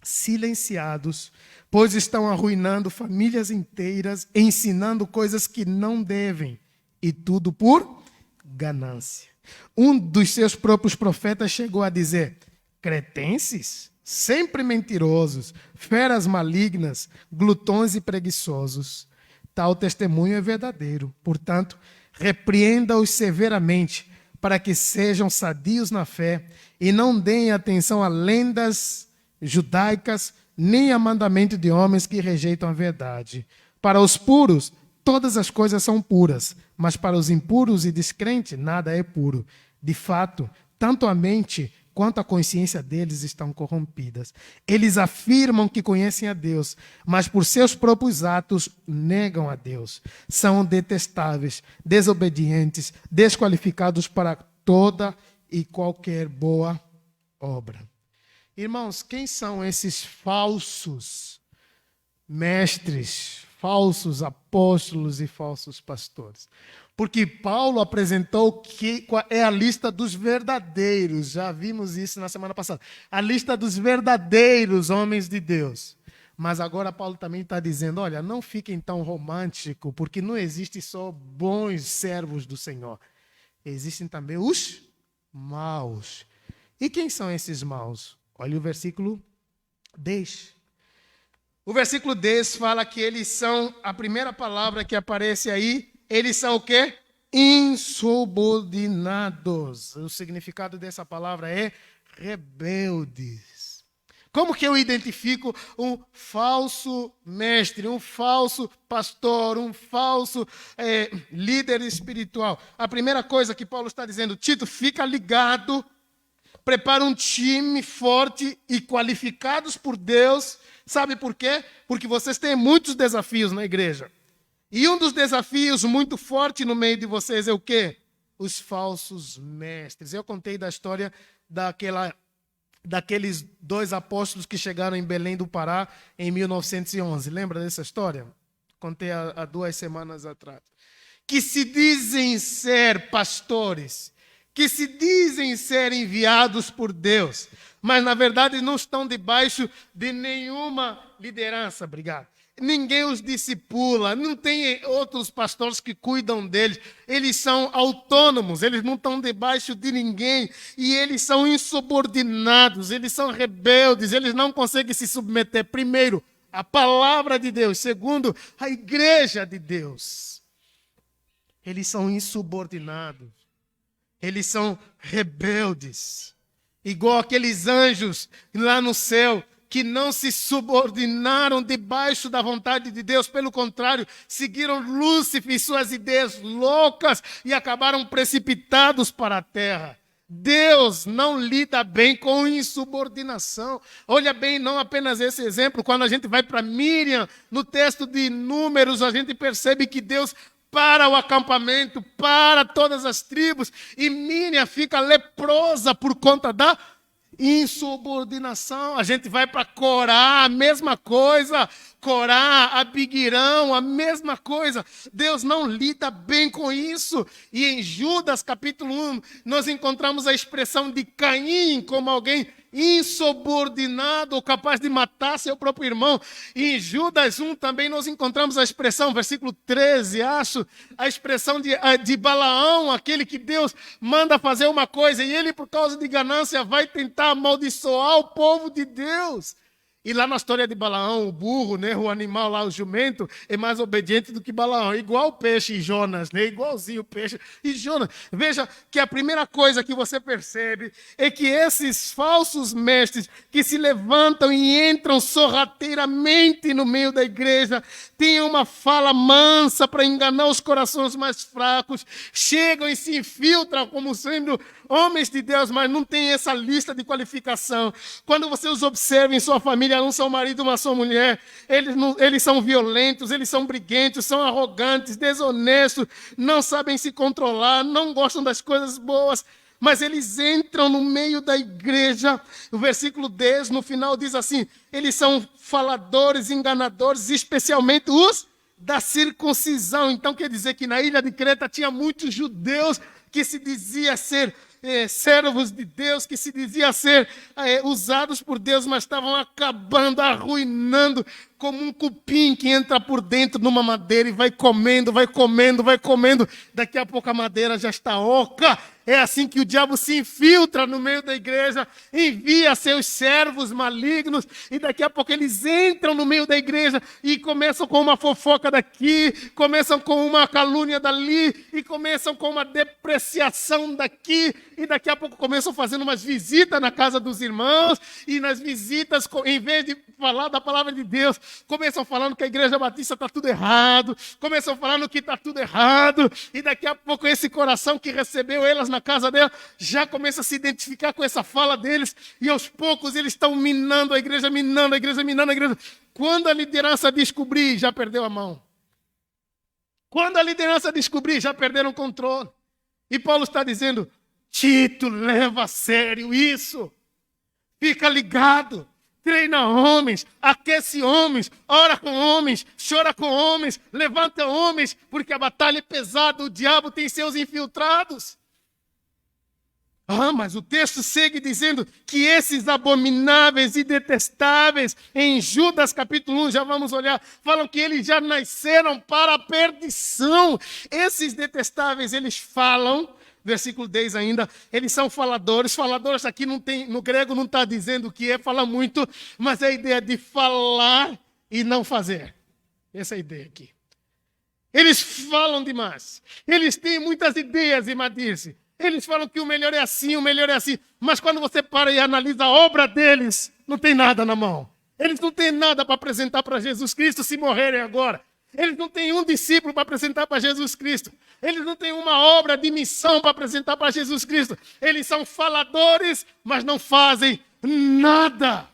silenciados, pois estão arruinando famílias inteiras, ensinando coisas que não devem, e tudo por ganância. Um dos seus próprios profetas chegou a dizer, cretenses? Sempre mentirosos, feras malignas, glutões e preguiçosos. Tal testemunho é verdadeiro. Portanto, repreenda-os severamente, para que sejam sadios na fé e não deem atenção a lendas judaicas, nem a mandamento de homens que rejeitam a verdade. Para os puros, todas as coisas são puras, mas para os impuros e descrentes, nada é puro. De fato, tanto a mente quanto a consciência deles estão corrompidas. Eles afirmam que conhecem a Deus, mas por seus próprios atos negam a Deus. São detestáveis, desobedientes, desqualificados para toda e qualquer boa obra. Irmãos, quem são esses falsos mestres, falsos apóstolos e falsos pastores? Porque Paulo apresentou que é a lista dos verdadeiros. Já vimos isso na semana passada. A lista dos verdadeiros homens de Deus. Mas agora Paulo também está dizendo, olha, não fiquem tão românticos, porque não existe só bons servos do Senhor. Existem também os maus. E quem são esses maus? Olha o versículo 10. O versículo 10 fala que eles são, a primeira palavra que aparece aí, Eles são o quê? Insubordinados. O significado dessa palavra é rebeldes. Como que eu identifico um falso mestre, um falso pastor, um falso líder espiritual? A primeira coisa que Paulo está dizendo, Tito, fica ligado, prepara um time forte e qualificados por Deus. Sabe por quê? Porque vocês têm muitos desafios na igreja. E um dos desafios muito forte no meio de vocês é o quê? Os falsos mestres. Eu contei da história daqueles 2 apóstolos que chegaram em Belém do Pará em 1911. Lembra dessa história? Contei há 2 semanas atrás. Que se dizem ser pastores, que se dizem ser enviados por Deus, mas na verdade não estão debaixo de nenhuma liderança. Obrigado. Ninguém os discipula, não tem outros pastores que cuidam deles. Eles são autônomos, eles não estão debaixo de ninguém. E eles são insubordinados, eles são rebeldes, eles não conseguem se submeter, primeiro, à palavra de Deus. Segundo, à igreja de Deus. Eles são insubordinados, eles são rebeldes. Igual aqueles anjos lá no céu, que não se subordinaram debaixo da vontade de Deus, pelo contrário, seguiram Lúcifer e suas ideias loucas e acabaram precipitados para a terra. Deus não lida bem com insubordinação. Olha bem, não apenas esse exemplo, quando a gente vai para Miriam, no texto de Números, a gente percebe que Deus para o acampamento, para todas as tribos, e Miriam fica leprosa por conta da insubordinação. A gente vai para Corá, a mesma coisa. Corá, Abiguirão, a mesma coisa. Deus não lida bem com isso. E em Judas, capítulo 1, nós encontramos a expressão de Caim como alguém insubordinado, capaz de matar seu próprio irmão. E em Judas 1 também nós encontramos a expressão, versículo 13, acho, a expressão de Balaão, aquele que Deus manda fazer uma coisa e ele, por causa de ganância, vai tentar amaldiçoar o povo de Deus. E lá na história de Balaão, o burro, né, o animal lá, o jumento, é mais obediente do que Balaão. Igual o peixe e Jonas, né? Igualzinho o peixe e Jonas. Veja que a primeira coisa que você percebe é que esses falsos mestres que se levantam e entram sorrateiramente no meio da igreja, têm uma fala mansa para enganar os corações mais fracos, chegam e se infiltram como sendo homens de Deus, mas não tem essa lista de qualificação. Quando você os observa em sua família, não são marido, mas são mulher, eles são violentos, eles são briguentos, são arrogantes, desonestos, não sabem se controlar, não gostam das coisas boas, mas eles entram no meio da igreja. O versículo 10, no final, diz assim, eles são faladores, enganadores, especialmente os da circuncisão. Então quer dizer que na ilha de Creta tinha muitos judeus que se dizia ser servos de Deus, que se dizia ser usados por Deus, mas estavam acabando, arruinando, como um cupim que entra por dentro numa madeira e vai comendo, vai comendo, vai comendo. Daqui a pouco a madeira já está oca. É assim que o diabo se infiltra no meio da igreja, envia seus servos malignos, e daqui a pouco eles entram no meio da igreja e começam com uma fofoca daqui, começam com uma calúnia dali, e começam com uma depreciação daqui, e daqui a pouco começam fazendo umas visitas na casa dos irmãos, e nas visitas, em vez de falar da palavra de Deus, começam falando que a igreja batista está tudo errado, começam falando que está tudo errado, e daqui a pouco esse coração que recebeu elas na casa dela já começa a se identificar com essa fala deles, e aos poucos eles estão minando a igreja, minando a igreja, minando a igreja. Quando a liderança descobrir, já perdeu a mão. Quando a liderança descobrir, já perderam o controle. E Paulo está dizendo, Tito, leva a sério isso. Fica ligado. Treina homens, aquece homens, ora com homens, chora com homens, levanta homens, porque a batalha é pesada, o diabo tem seus infiltrados. Mas o texto segue dizendo que esses abomináveis e detestáveis, em Judas capítulo 1, já vamos olhar, falam que eles já nasceram para a perdição. Esses detestáveis, eles falam, versículo 10 ainda, eles são faladores. Faladores aqui não tem, no grego não está dizendo o que é, fala muito, mas é a ideia de falar e não fazer. Essa é a ideia aqui. Eles falam demais. Eles têm muitas ideias, irmã Dirce. Eles falam que o melhor é assim, o melhor é assim. Mas quando você para e analisa a obra deles, não tem nada na mão. Eles não têm nada para apresentar para Jesus Cristo se morrerem agora. Eles não têm um discípulo para apresentar para Jesus Cristo. Eles não têm uma obra de missão para apresentar para Jesus Cristo. Eles são faladores, mas não fazem nada.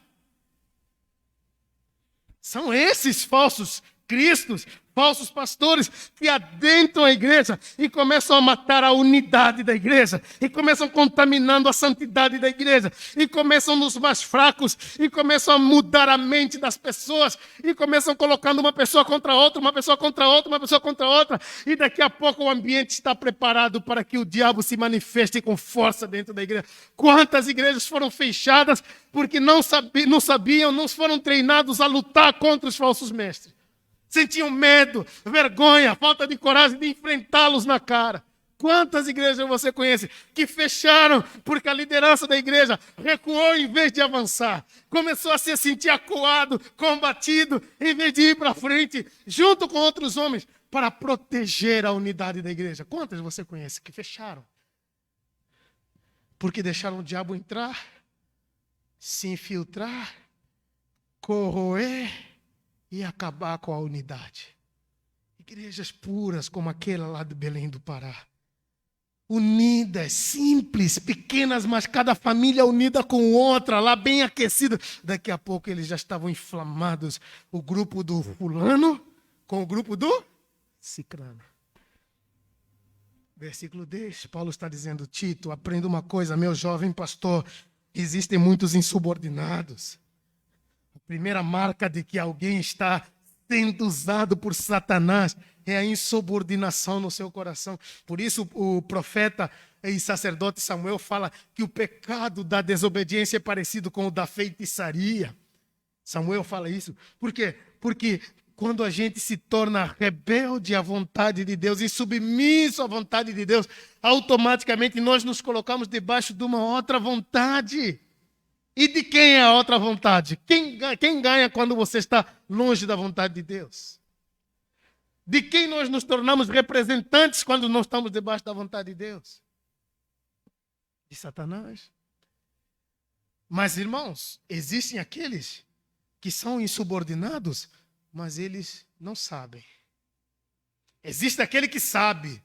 São esses falsos cristos, falsos pastores que adentram a igreja e começam a matar a unidade da igreja, e começam contaminando a santidade da igreja, e começam nos mais fracos, e começam a mudar a mente das pessoas, e começam colocando uma pessoa contra outra, uma pessoa contra outra, uma pessoa contra outra, e daqui a pouco o ambiente está preparado para que o diabo se manifeste com força dentro da igreja. Quantas igrejas foram fechadas porque não sabiam, não foram treinados a lutar contra os falsos mestres? Sentiam medo, vergonha, falta de coragem de enfrentá-los na cara. Quantas igrejas você conhece que fecharam porque a liderança da igreja recuou em vez de avançar? Começou a se sentir acuado, combatido, em vez de ir para frente, junto com outros homens, para proteger a unidade da igreja. Quantas você conhece que fecharam? Porque deixaram o diabo entrar, se infiltrar, corroer e acabar com a unidade. Igrejas puras como aquela lá de Belém do Pará. Unidas, simples, pequenas, mas cada família unida com outra, lá bem aquecida. Daqui a pouco eles já estavam inflamados. O grupo do fulano com o grupo do ciclano. Versículo 10, Paulo está dizendo: Tito, aprenda uma coisa, meu jovem pastor, existem muitos insubordinados. A primeira marca de que alguém está sendo usado por Satanás é a insubordinação no seu coração. Por isso o profeta e sacerdote Samuel fala que o pecado da desobediência é parecido com o da feitiçaria. Samuel fala isso. Por quê? Porque quando a gente se torna rebelde à vontade de Deus e submisso à vontade de Deus, automaticamente nós nos colocamos debaixo de uma outra vontade. E de quem é a outra vontade? Quem ganha quando você está longe da vontade de Deus? De quem nós nos tornamos representantes quando não estamos debaixo da vontade de Deus? De Satanás. Mas, irmãos, existem aqueles que são insubordinados, mas eles não sabem. Existe aquele que sabe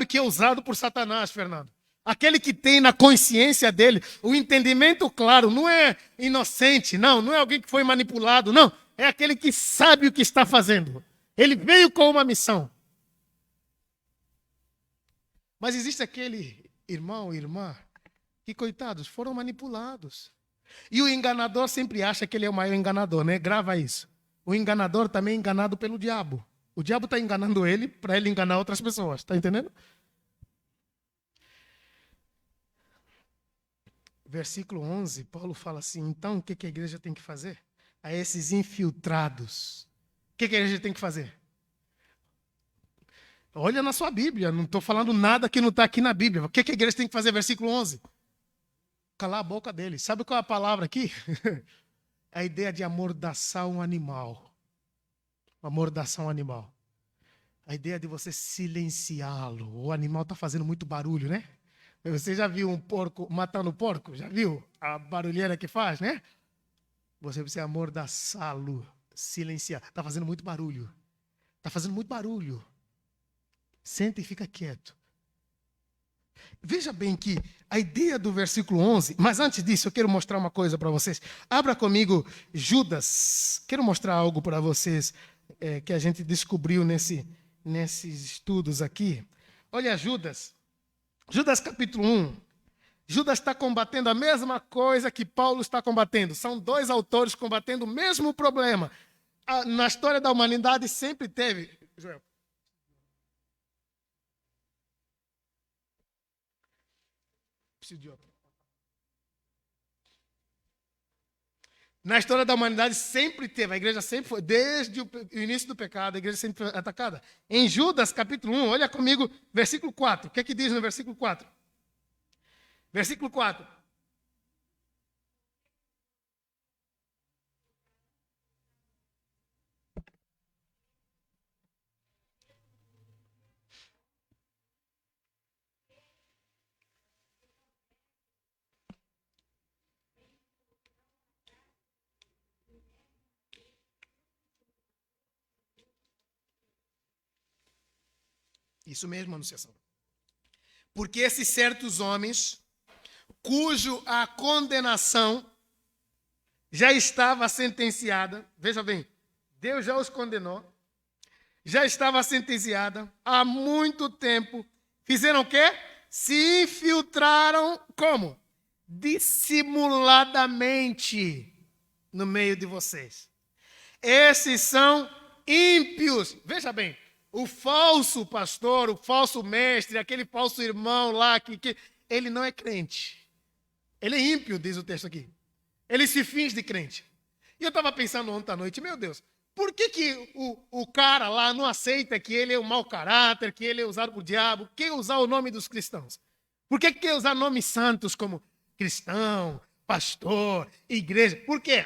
que é usado por Satanás, Fernando. Aquele que tem na consciência dele o entendimento claro, não é inocente, não é alguém que foi manipulado, não. É aquele que sabe o que está fazendo. Ele veio com uma missão. Mas existe aquele irmão, irmã, que, coitados, foram manipulados. E o enganador sempre acha que ele é o maior enganador, né? Grava isso. O enganador também é enganado pelo diabo. O diabo está enganando ele para ele enganar outras pessoas. Está entendendo? Versículo 11, Paulo fala assim: então o que a igreja tem que fazer? A esses infiltrados. O que a igreja tem que fazer? Olha na sua Bíblia, não estou falando nada que não está aqui na Bíblia. O que a igreja tem que fazer? Versículo 11. Calar a boca deles. Sabe qual é a palavra aqui? A ideia de amordaçar um animal. Amordaçar um animal. A ideia de você silenciá-lo. O animal está fazendo muito barulho, né? Você já viu um porco matando porco? Já viu a barulheira que faz, né? Você precisa amordaçá-lo, silenciar. Está fazendo muito barulho. Está fazendo muito barulho. Senta e fica quieto. Veja bem que a ideia do versículo 11, mas antes disso eu quero mostrar uma coisa para vocês. Abra comigo Judas. Quero mostrar algo para vocês que a gente descobriu nesses estudos aqui. Olha Judas. Judas capítulo 1. Judas está combatendo a mesma coisa que Paulo está combatendo. São dois autores combatendo o mesmo problema. Na história da humanidade sempre teve... Joel. Preciso de outro. Na história da humanidade sempre teve, a igreja sempre foi, desde o início do pecado, a igreja sempre foi atacada. Em Judas, capítulo 1, olha comigo, versículo 4. O que é que diz no versículo 4? Versículo 4. Isso mesmo, Anunciação. Porque esses certos homens, cujo a condenação já estava sentenciada, veja bem, Deus já os condenou, já estava sentenciada há muito tempo, fizeram o quê? Se infiltraram como? Dissimuladamente no meio de vocês. Esses são ímpios. Veja bem, o falso pastor, o falso mestre, aquele falso irmão lá, que ele não é crente. Ele é ímpio, diz o texto aqui. Ele se finge de crente. E eu estava pensando ontem à noite, meu Deus, por que o cara lá não aceita que ele é um mau caráter, que ele é usado por diabo, quer usar o nome dos cristãos? Por que quer usar nomes santos como cristão, pastor, igreja? Por quê?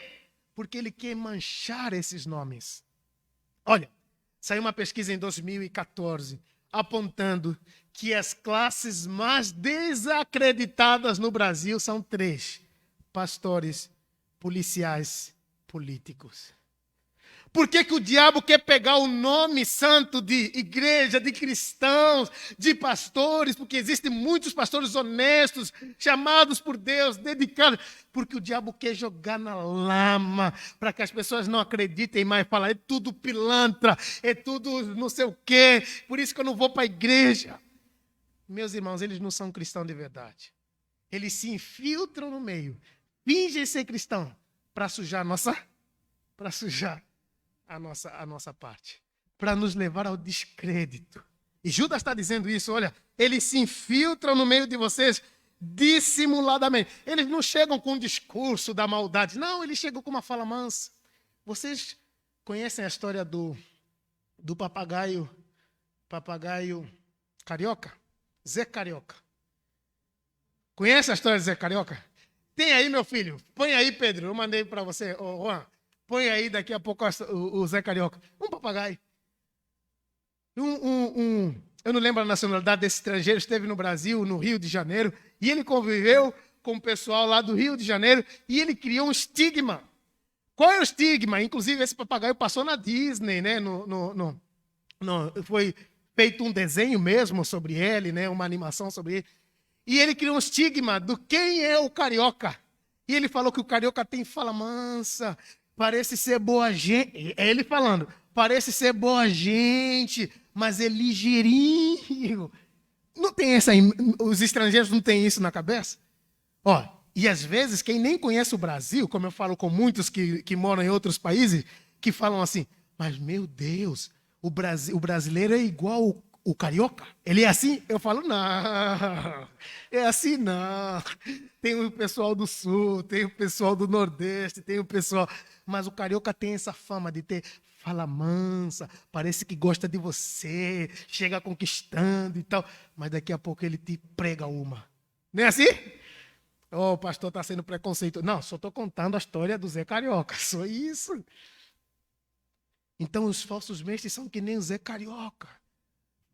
Porque ele quer manchar esses nomes. Olha, saiu uma pesquisa em 2014 apontando que as classes mais desacreditadas no Brasil são 3: pastores, policiais, políticos. Por que o diabo quer pegar o nome santo de igreja, de cristãos, de pastores? Porque existem muitos pastores honestos, chamados por Deus, dedicados. Porque o diabo quer jogar na lama, para que as pessoas não acreditem mais. Falar, é tudo pilantra, é tudo não sei o quê. Por isso que eu não vou para a igreja. Meus irmãos, eles não são cristãos de verdade. Eles se infiltram no meio, fingem ser cristão, para sujar a nossa parte, para nos levar ao descrédito. E Judas está dizendo isso, olha, eles se infiltram no meio de vocês dissimuladamente. Eles não chegam com um discurso da maldade, não, eles chegam com uma fala mansa. Vocês conhecem a história do papagaio carioca? Zé Carioca. Conhece a história de Zé Carioca? Tem aí, meu filho? Põe aí, Pedro, eu mandei para você, Juan. Põe aí daqui a pouco o Zé Carioca. Um papagaio. Eu não lembro a nacionalidade desse estrangeiro, esteve no Brasil, no Rio de Janeiro, e ele conviveu com o pessoal lá do Rio de Janeiro, e ele criou um estigma. Qual é o estigma? Inclusive, esse papagaio passou na Disney, né? Foi feito um desenho mesmo sobre ele, né? Uma animação sobre ele. E ele criou um estigma do quem é o carioca. E ele falou que o carioca tem fala mansa, parece ser boa gente. É ele falando, parece ser boa gente, mas é ligeirinho. Não tem essa, os estrangeiros não têm isso na cabeça? Ó, e às vezes quem nem conhece o Brasil, como eu falo com muitos que moram em outros países, que falam assim, mas meu Deus, o brasileiro é igual o carioca? Ele é assim? Eu falo, não, é assim não. Tem o pessoal do sul, tem o pessoal do nordeste, tem o pessoal... Mas o carioca tem essa fama de ter fala mansa, parece que gosta de você, chega conquistando e tal, mas daqui a pouco ele te prega uma. Não é assim? O pastor está sendo preconceituoso. Não, só estou contando a história do Zé Carioca, só isso. Então os falsos mestres são que nem o Zé Carioca.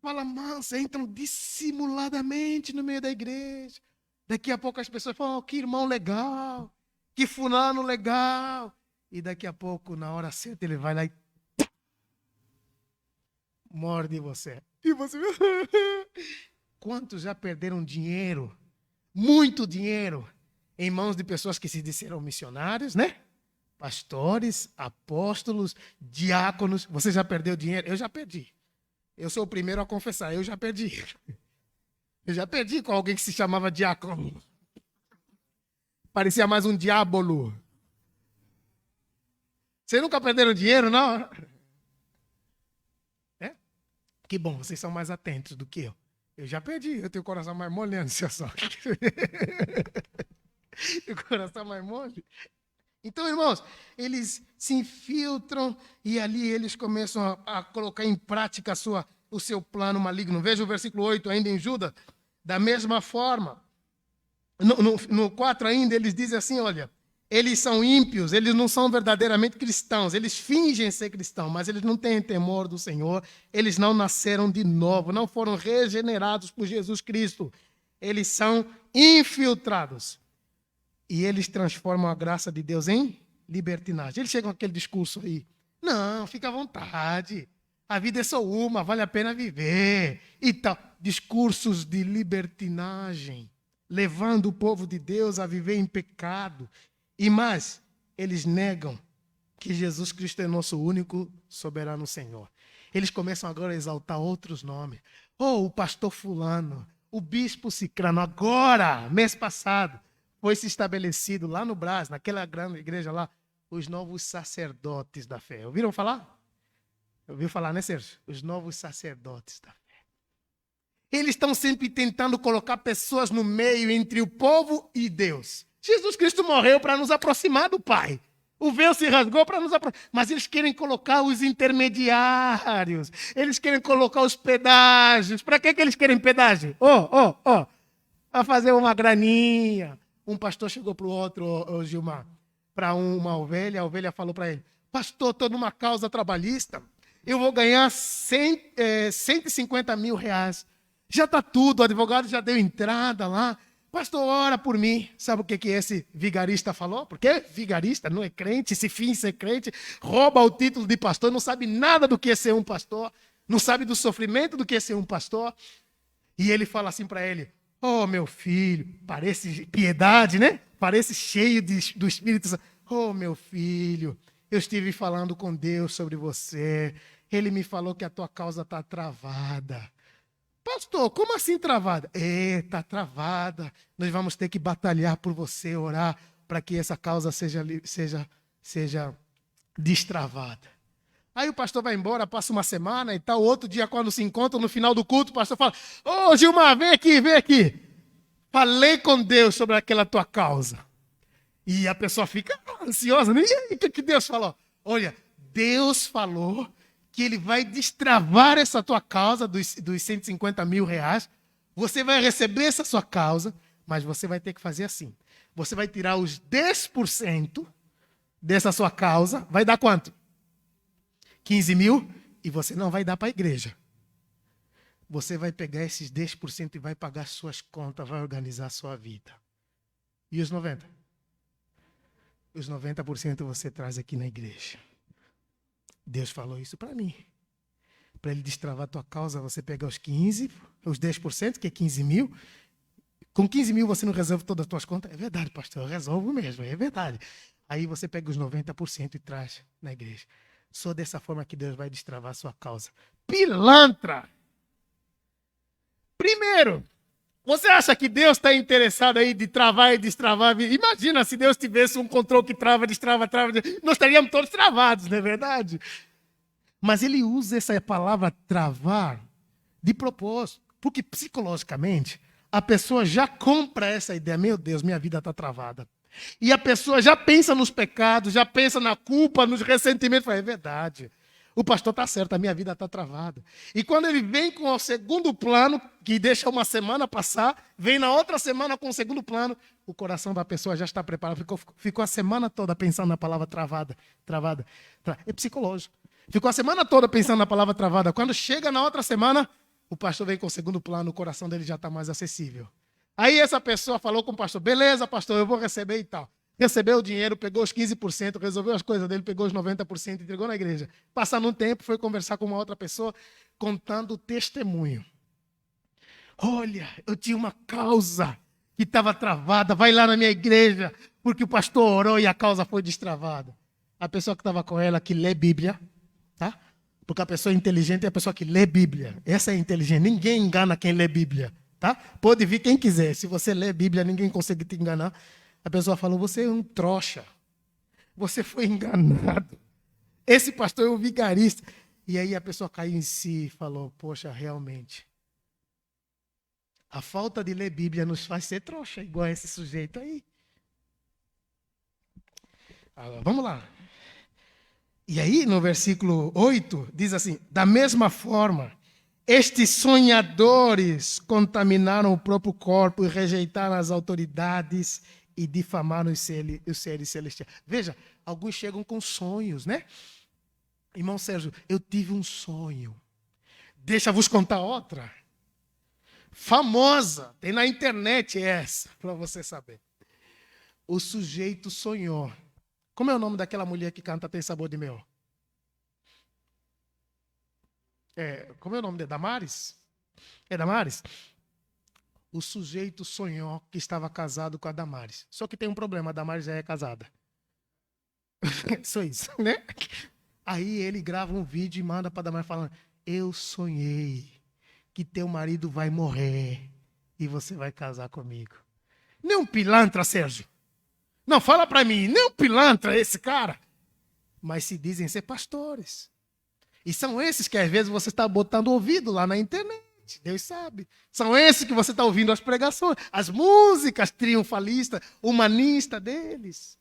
Fala mansa, entram dissimuladamente no meio da igreja. Daqui a pouco as pessoas falam, que irmão legal, que fulano legal. E daqui a pouco, na hora certa, ele vai lá e morde você. E você... Quantos já perderam dinheiro, muito dinheiro, em mãos de pessoas que se disseram missionários, né? Pastores, apóstolos, diáconos. Você já perdeu dinheiro? Eu já perdi. Eu sou o primeiro a confessar, eu já perdi. Eu já perdi com alguém que se chamava diácono. Parecia mais um diábolo. Vocês nunca perderam dinheiro, não? É? Que bom, vocês são mais atentos do que eu. Eu já perdi, eu tenho o coração mais molhando, se só. O coração mais mole. Então, irmãos, eles se infiltram e ali eles começam a colocar em prática o seu plano maligno. Veja o versículo 8 ainda em Judas. Da mesma forma, no 4 ainda, eles dizem assim, olha, eles são ímpios, eles não são verdadeiramente cristãos, eles fingem ser cristãos, mas eles não têm temor do Senhor, eles não nasceram de novo, não foram regenerados por Jesus Cristo, eles são infiltrados. E eles transformam a graça de Deus em libertinagem. Eles chegam com aquele discurso aí, não, fica à vontade, A vida é só uma, vale a pena viver. E tal. Discursos de libertinagem, levando o povo de Deus a viver em pecado. E mais, eles negam que Jesus Cristo é nosso único soberano Senhor. Eles começam agora a exaltar outros nomes. O pastor fulano, o bispo cicrano, agora, mês passado, foi se estabelecido lá no Brás, naquela grande igreja lá, os novos sacerdotes da fé. Ouviram falar? Ouviu falar, né, Sérgio? Os novos sacerdotes da fé. Eles estão sempre tentando colocar pessoas no meio entre o povo e Deus. Jesus Cristo morreu para nos aproximar do Pai. O véu se rasgou para nos aproximar. Mas eles querem colocar os intermediários. Eles querem colocar os pedágios. Para que eles querem pedágio? A fazer uma graninha. Um pastor chegou para o outro, Gilmar, para uma ovelha. A ovelha falou para ele: pastor, estou numa causa trabalhista. Eu vou ganhar 150 mil reais. Já está tudo, o advogado já deu entrada lá. Pastor, ora por mim. Sabe o que esse vigarista falou? Porque é vigarista, não é crente, se finge ser crente, rouba o título de pastor, não sabe nada do que é ser um pastor, não sabe do sofrimento do que é ser um pastor. E ele fala assim para ele: meu filho, parece piedade, né? Parece cheio do Espírito Santo. Meu filho, eu estive falando com Deus sobre você. Ele me falou que a tua causa está travada. Pastor, como assim travada? Está travada. Nós vamos ter que batalhar por você, orar para que essa causa seja destravada. Aí o pastor vai embora, passa uma semana e tal. Outro dia, quando se encontra no final do culto, o pastor fala: Gilmar, vem aqui. Falei com Deus sobre aquela tua causa. E a pessoa fica ansiosa. E aí, o que Deus falou? Olha, Deus falou que ele vai destravar essa tua causa dos 150 mil reais. Você vai receber essa sua causa, mas você vai ter que fazer assim. Você vai tirar os 10% dessa sua causa. Vai dar quanto? 15 mil. E você não vai dar para a igreja. Você vai pegar esses 10% e vai pagar suas contas, vai organizar a sua vida. E os 90%? Os 90% você traz aqui na igreja. Deus falou isso para mim. Para ele destravar a tua causa, você pega os 10%, que é 15 mil. Com 15 mil você não resolve todas as tuas contas. É verdade, pastor, eu resolvo mesmo, é verdade. Aí você pega os 90% e traz na igreja. Só dessa forma que Deus vai destravar a sua causa. Pilantra! Primeiro, você acha que Deus está interessado aí de travar e destravar? Imagina se Deus tivesse um controle que trava, destrava. Nós estaríamos todos travados, não é verdade? Mas ele usa essa palavra travar de propósito. Porque psicologicamente, a pessoa já compra essa ideia. Meu Deus, minha vida está travada. E a pessoa já pensa nos pecados, já pensa na culpa, nos ressentimentos. Fala: é verdade. O pastor está certo, a minha vida está travada. E quando ele vem com o segundo plano, que deixa uma semana passar, vem na outra semana com o segundo plano, o coração da pessoa já está preparado. Ficou a semana toda pensando na palavra travada. É psicológico. Ficou a semana toda pensando na palavra travada. Quando chega na outra semana, o pastor vem com o segundo plano, o coração dele já está mais acessível. Aí essa pessoa falou com o pastor: beleza, pastor, eu vou receber e tal. Recebeu o dinheiro, pegou os 15%, resolveu as coisas dele, pegou os 90%, entregou na igreja. Passando um tempo, foi conversar com uma outra pessoa, contando o testemunho. Olha, eu tinha uma causa que estava travada, vai lá na minha igreja, porque o pastor orou e a causa foi destravada. A pessoa que estava com ela, que lê Bíblia, tá? Porque a pessoa inteligente é a pessoa que lê Bíblia. Essa é inteligente. Ninguém engana quem lê Bíblia, tá? Pode vir quem quiser. Se você lê Bíblia, ninguém consegue te enganar. A pessoa falou: você é um trouxa. Você foi enganado. Esse pastor é um vigarista. E aí a pessoa caiu em si e falou: poxa, realmente. A falta de ler Bíblia nos faz ser trouxa, igual esse sujeito aí. Vamos lá. E aí, no versículo 8, diz assim: da mesma forma, estes sonhadores contaminaram o próprio corpo e rejeitaram as autoridades e difamaram os seres celestiais. Veja, alguns chegam com sonhos, né? Irmão Sérgio, eu tive um sonho. Deixa-vos contar outra. Famosa, tem na internet essa, para você saber. O sujeito sonhou. Como é o nome daquela mulher que canta Tem Sabor de Mel? como é o nome dele? Damares? É Damares? O sujeito sonhou que estava casado com a Damares. Só que tem um problema, a Damares já é casada. Só isso, né? Aí ele grava um vídeo e manda para Damares falando: eu sonhei que teu marido vai morrer e você vai casar comigo. Nem um pilantra, Sérgio. Não, fala para mim, nem um pilantra esse cara. Mas se dizem ser pastores. E são esses que às vezes você está botando ouvido lá na internet. Deus sabe. São esses que você está ouvindo as pregações, as músicas triunfalistas, humanistas deles.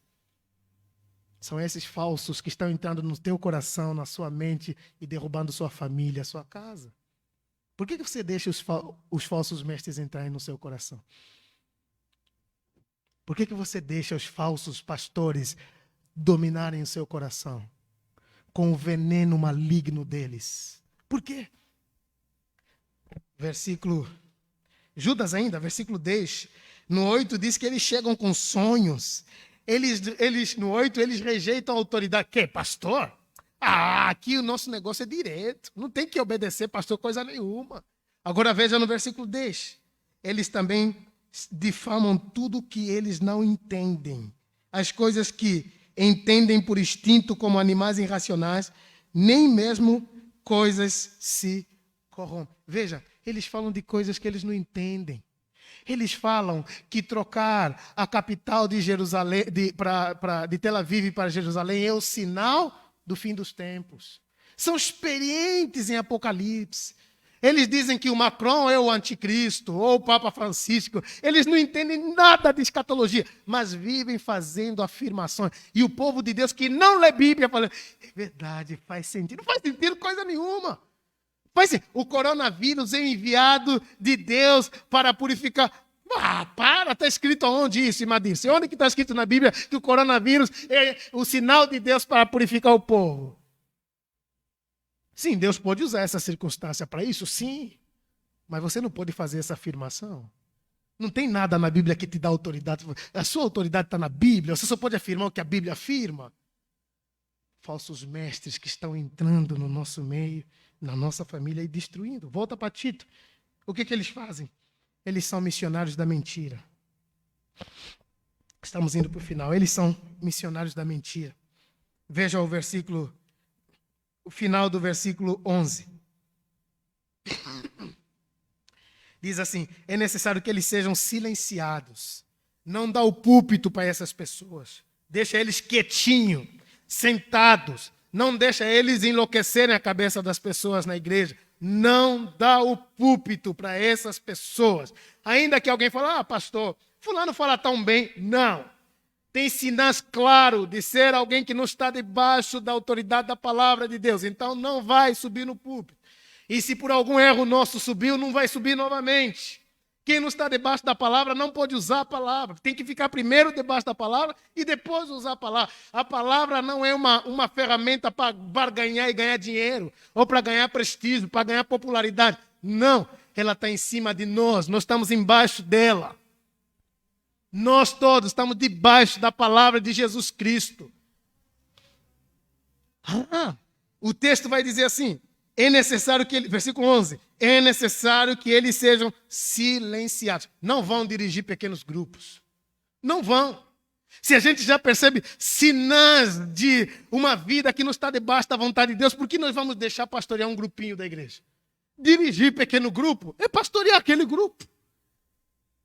São esses falsos que estão entrando no teu coração, na sua mente e derrubando sua família, sua casa. Por que você deixa os falsos mestres entrarem no seu coração? Por que você deixa os falsos pastores dominarem o seu coração com o veneno maligno deles? Por quê? Versículo Judas ainda, versículo 10. No 8 diz que eles chegam com sonhos. No 8 eles rejeitam a autoridade. Que, pastor? Aqui o nosso negócio é direito. Não tem que obedecer, pastor, coisa nenhuma. Agora veja no versículo 10. Eles também difamam tudo que eles não entendem. As coisas que entendem por instinto como animais irracionais, nem mesmo coisas se corrompem. Veja, eles falam de coisas que eles não entendem. Eles falam que trocar a capital de Jerusalém, de Tel Aviv para Jerusalém é o sinal do fim dos tempos. São experientes em Apocalipse. Eles dizem que o Macron é o anticristo, ou o Papa Francisco. Eles não entendem nada de escatologia, mas vivem fazendo afirmações. E o povo de Deus que não lê Bíblia fala: é verdade, faz sentido. Não faz sentido coisa nenhuma. O coronavírus é enviado de Deus para purificar. Está escrito aonde isso, irmã disse? Onde que está escrito na Bíblia que o coronavírus é o sinal de Deus para purificar o povo? Sim, Deus pode usar essa circunstância para isso, sim. Mas você não pode fazer essa afirmação. Não tem nada na Bíblia que te dá autoridade. A sua autoridade está na Bíblia. Você só pode afirmar o que a Bíblia afirma. Falsos mestres que estão entrando no nosso meio, na nossa família e destruindo. Volta para Tito. O que eles fazem? Eles são missionários da mentira. Estamos indo para o final. Eles são missionários da mentira. Veja o final do versículo 11. Diz assim: é necessário que eles sejam silenciados. Não dá o púlpito para essas pessoas. Deixa eles quietinhos, sentados. Não deixa eles enlouquecerem a cabeça das pessoas na igreja. Não dá o púlpito para essas pessoas. Ainda que alguém fale: pastor, fulano fala tão bem. Não. Tem sinais claros de ser alguém que não está debaixo da autoridade da palavra de Deus. Então não vai subir no púlpito. E se por algum erro nosso subiu, não vai subir novamente. Quem não está debaixo da palavra não pode usar a palavra. Tem que ficar primeiro debaixo da palavra e depois usar a palavra. A palavra não é uma ferramenta para barganhar e ganhar dinheiro, ou para ganhar prestígio, para ganhar popularidade. Não, ela está em cima de nós, nós estamos embaixo dela. Nós todos estamos debaixo da palavra de Jesus Cristo. O texto vai dizer assim: é necessário que versículo 11, é necessário que eles sejam silenciados. Não vão dirigir pequenos grupos. Não vão. Se a gente já percebe sinais de uma vida que não está debaixo da vontade de Deus, por que nós vamos deixar pastorear um grupinho da igreja? Dirigir pequeno grupo é pastorear aquele grupo.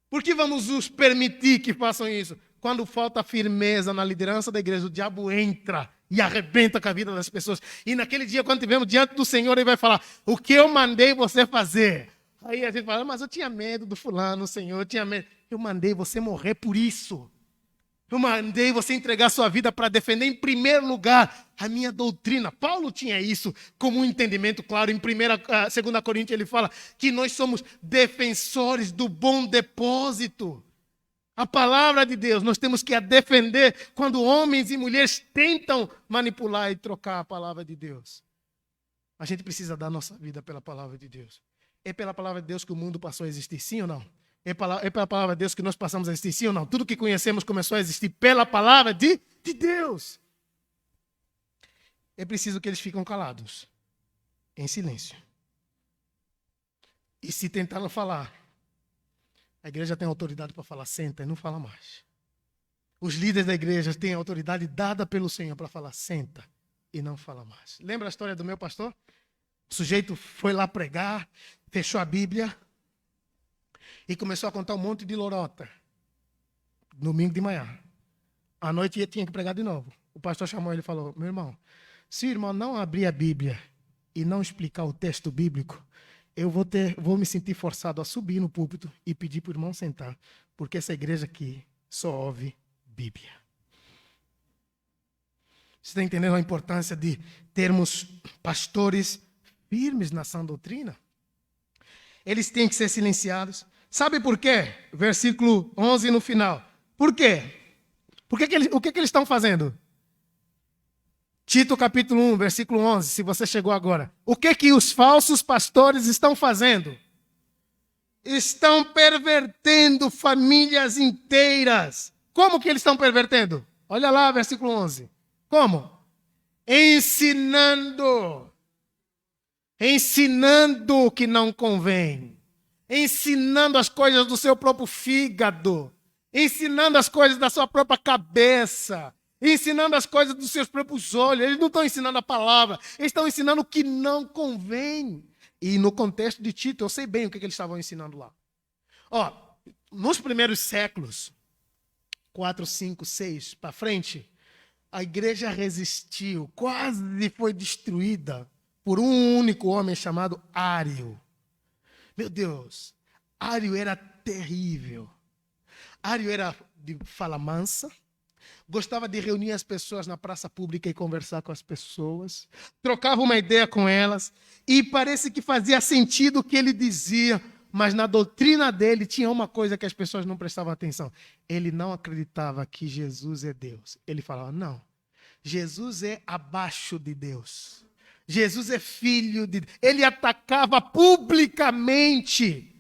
Por que vamos nos permitir que façam isso? Quando falta firmeza na liderança da igreja, o diabo entra e arrebenta com a vida das pessoas. E naquele dia, quando estivermos diante do Senhor, ele vai falar: o que eu mandei você fazer? Aí a gente fala: mas eu tinha medo do fulano, Senhor, eu tinha medo. Eu mandei você morrer por isso. Eu mandei você entregar sua vida para defender em primeiro lugar a minha doutrina. Paulo tinha isso como um entendimento claro. Em 2 Coríntios ele fala que nós somos defensores do bom depósito. A palavra de Deus, nós temos que a defender quando homens e mulheres tentam manipular e trocar a palavra de Deus. A gente precisa dar nossa vida pela palavra de Deus. É pela palavra de Deus que o mundo passou a existir, sim ou não? É pela palavra de Deus que nós passamos a existir, sim ou não? Tudo que conhecemos começou a existir pela palavra de Deus. É preciso que eles fiquem calados, em silêncio. E se tentaram falar, a igreja tem autoridade para falar, senta e não fala mais. Os líderes da igreja têm autoridade dada pelo Senhor para falar, senta e não fala mais. Lembra a história do meu pastor? O sujeito foi lá pregar, fechou a Bíblia e começou a contar um monte de lorota. Domingo de manhã. À noite ele tinha que pregar de novo. O pastor chamou ele e falou, meu irmão, se o irmão não abrir a Bíblia e não explicar o texto bíblico, eu vou me sentir forçado a subir no púlpito e pedir para o irmão sentar, porque essa igreja aqui só ouve Bíblia. Você está entendendo a importância de termos pastores firmes na sã doutrina? Eles têm que ser silenciados. Sabe por quê? Versículo 11 no final. Por quê? O que eles estão fazendo? Tito capítulo 1, versículo 11, se você chegou agora. O que os falsos pastores estão fazendo? Estão pervertendo famílias inteiras. Como que eles estão pervertendo? Olha lá, versículo 11. Como? Ensinando o que não convém. Ensinando as coisas do seu próprio fígado. Ensinando as coisas da sua própria cabeça. Ensinando as coisas dos seus próprios olhos. Eles não estão ensinando a palavra. Eles estão ensinando o que não convém. E no contexto de Tito, eu sei bem o que eles estavam ensinando lá. Ó, nos primeiros séculos, 4, 5, 6 para frente, a igreja resistiu, quase foi destruída por um único homem chamado Ário. Meu Deus, Ário era terrível. Ário era de fala mansa, gostava de reunir as pessoas na praça pública e conversar com as pessoas, trocava uma ideia com elas, e parece que fazia sentido o que ele dizia, mas na doutrina dele tinha uma coisa que as pessoas não prestavam atenção. Ele não acreditava que Jesus é Deus. Ele falava, não, Jesus é abaixo de Deus. Jesus é filho de Deus. Ele atacava publicamente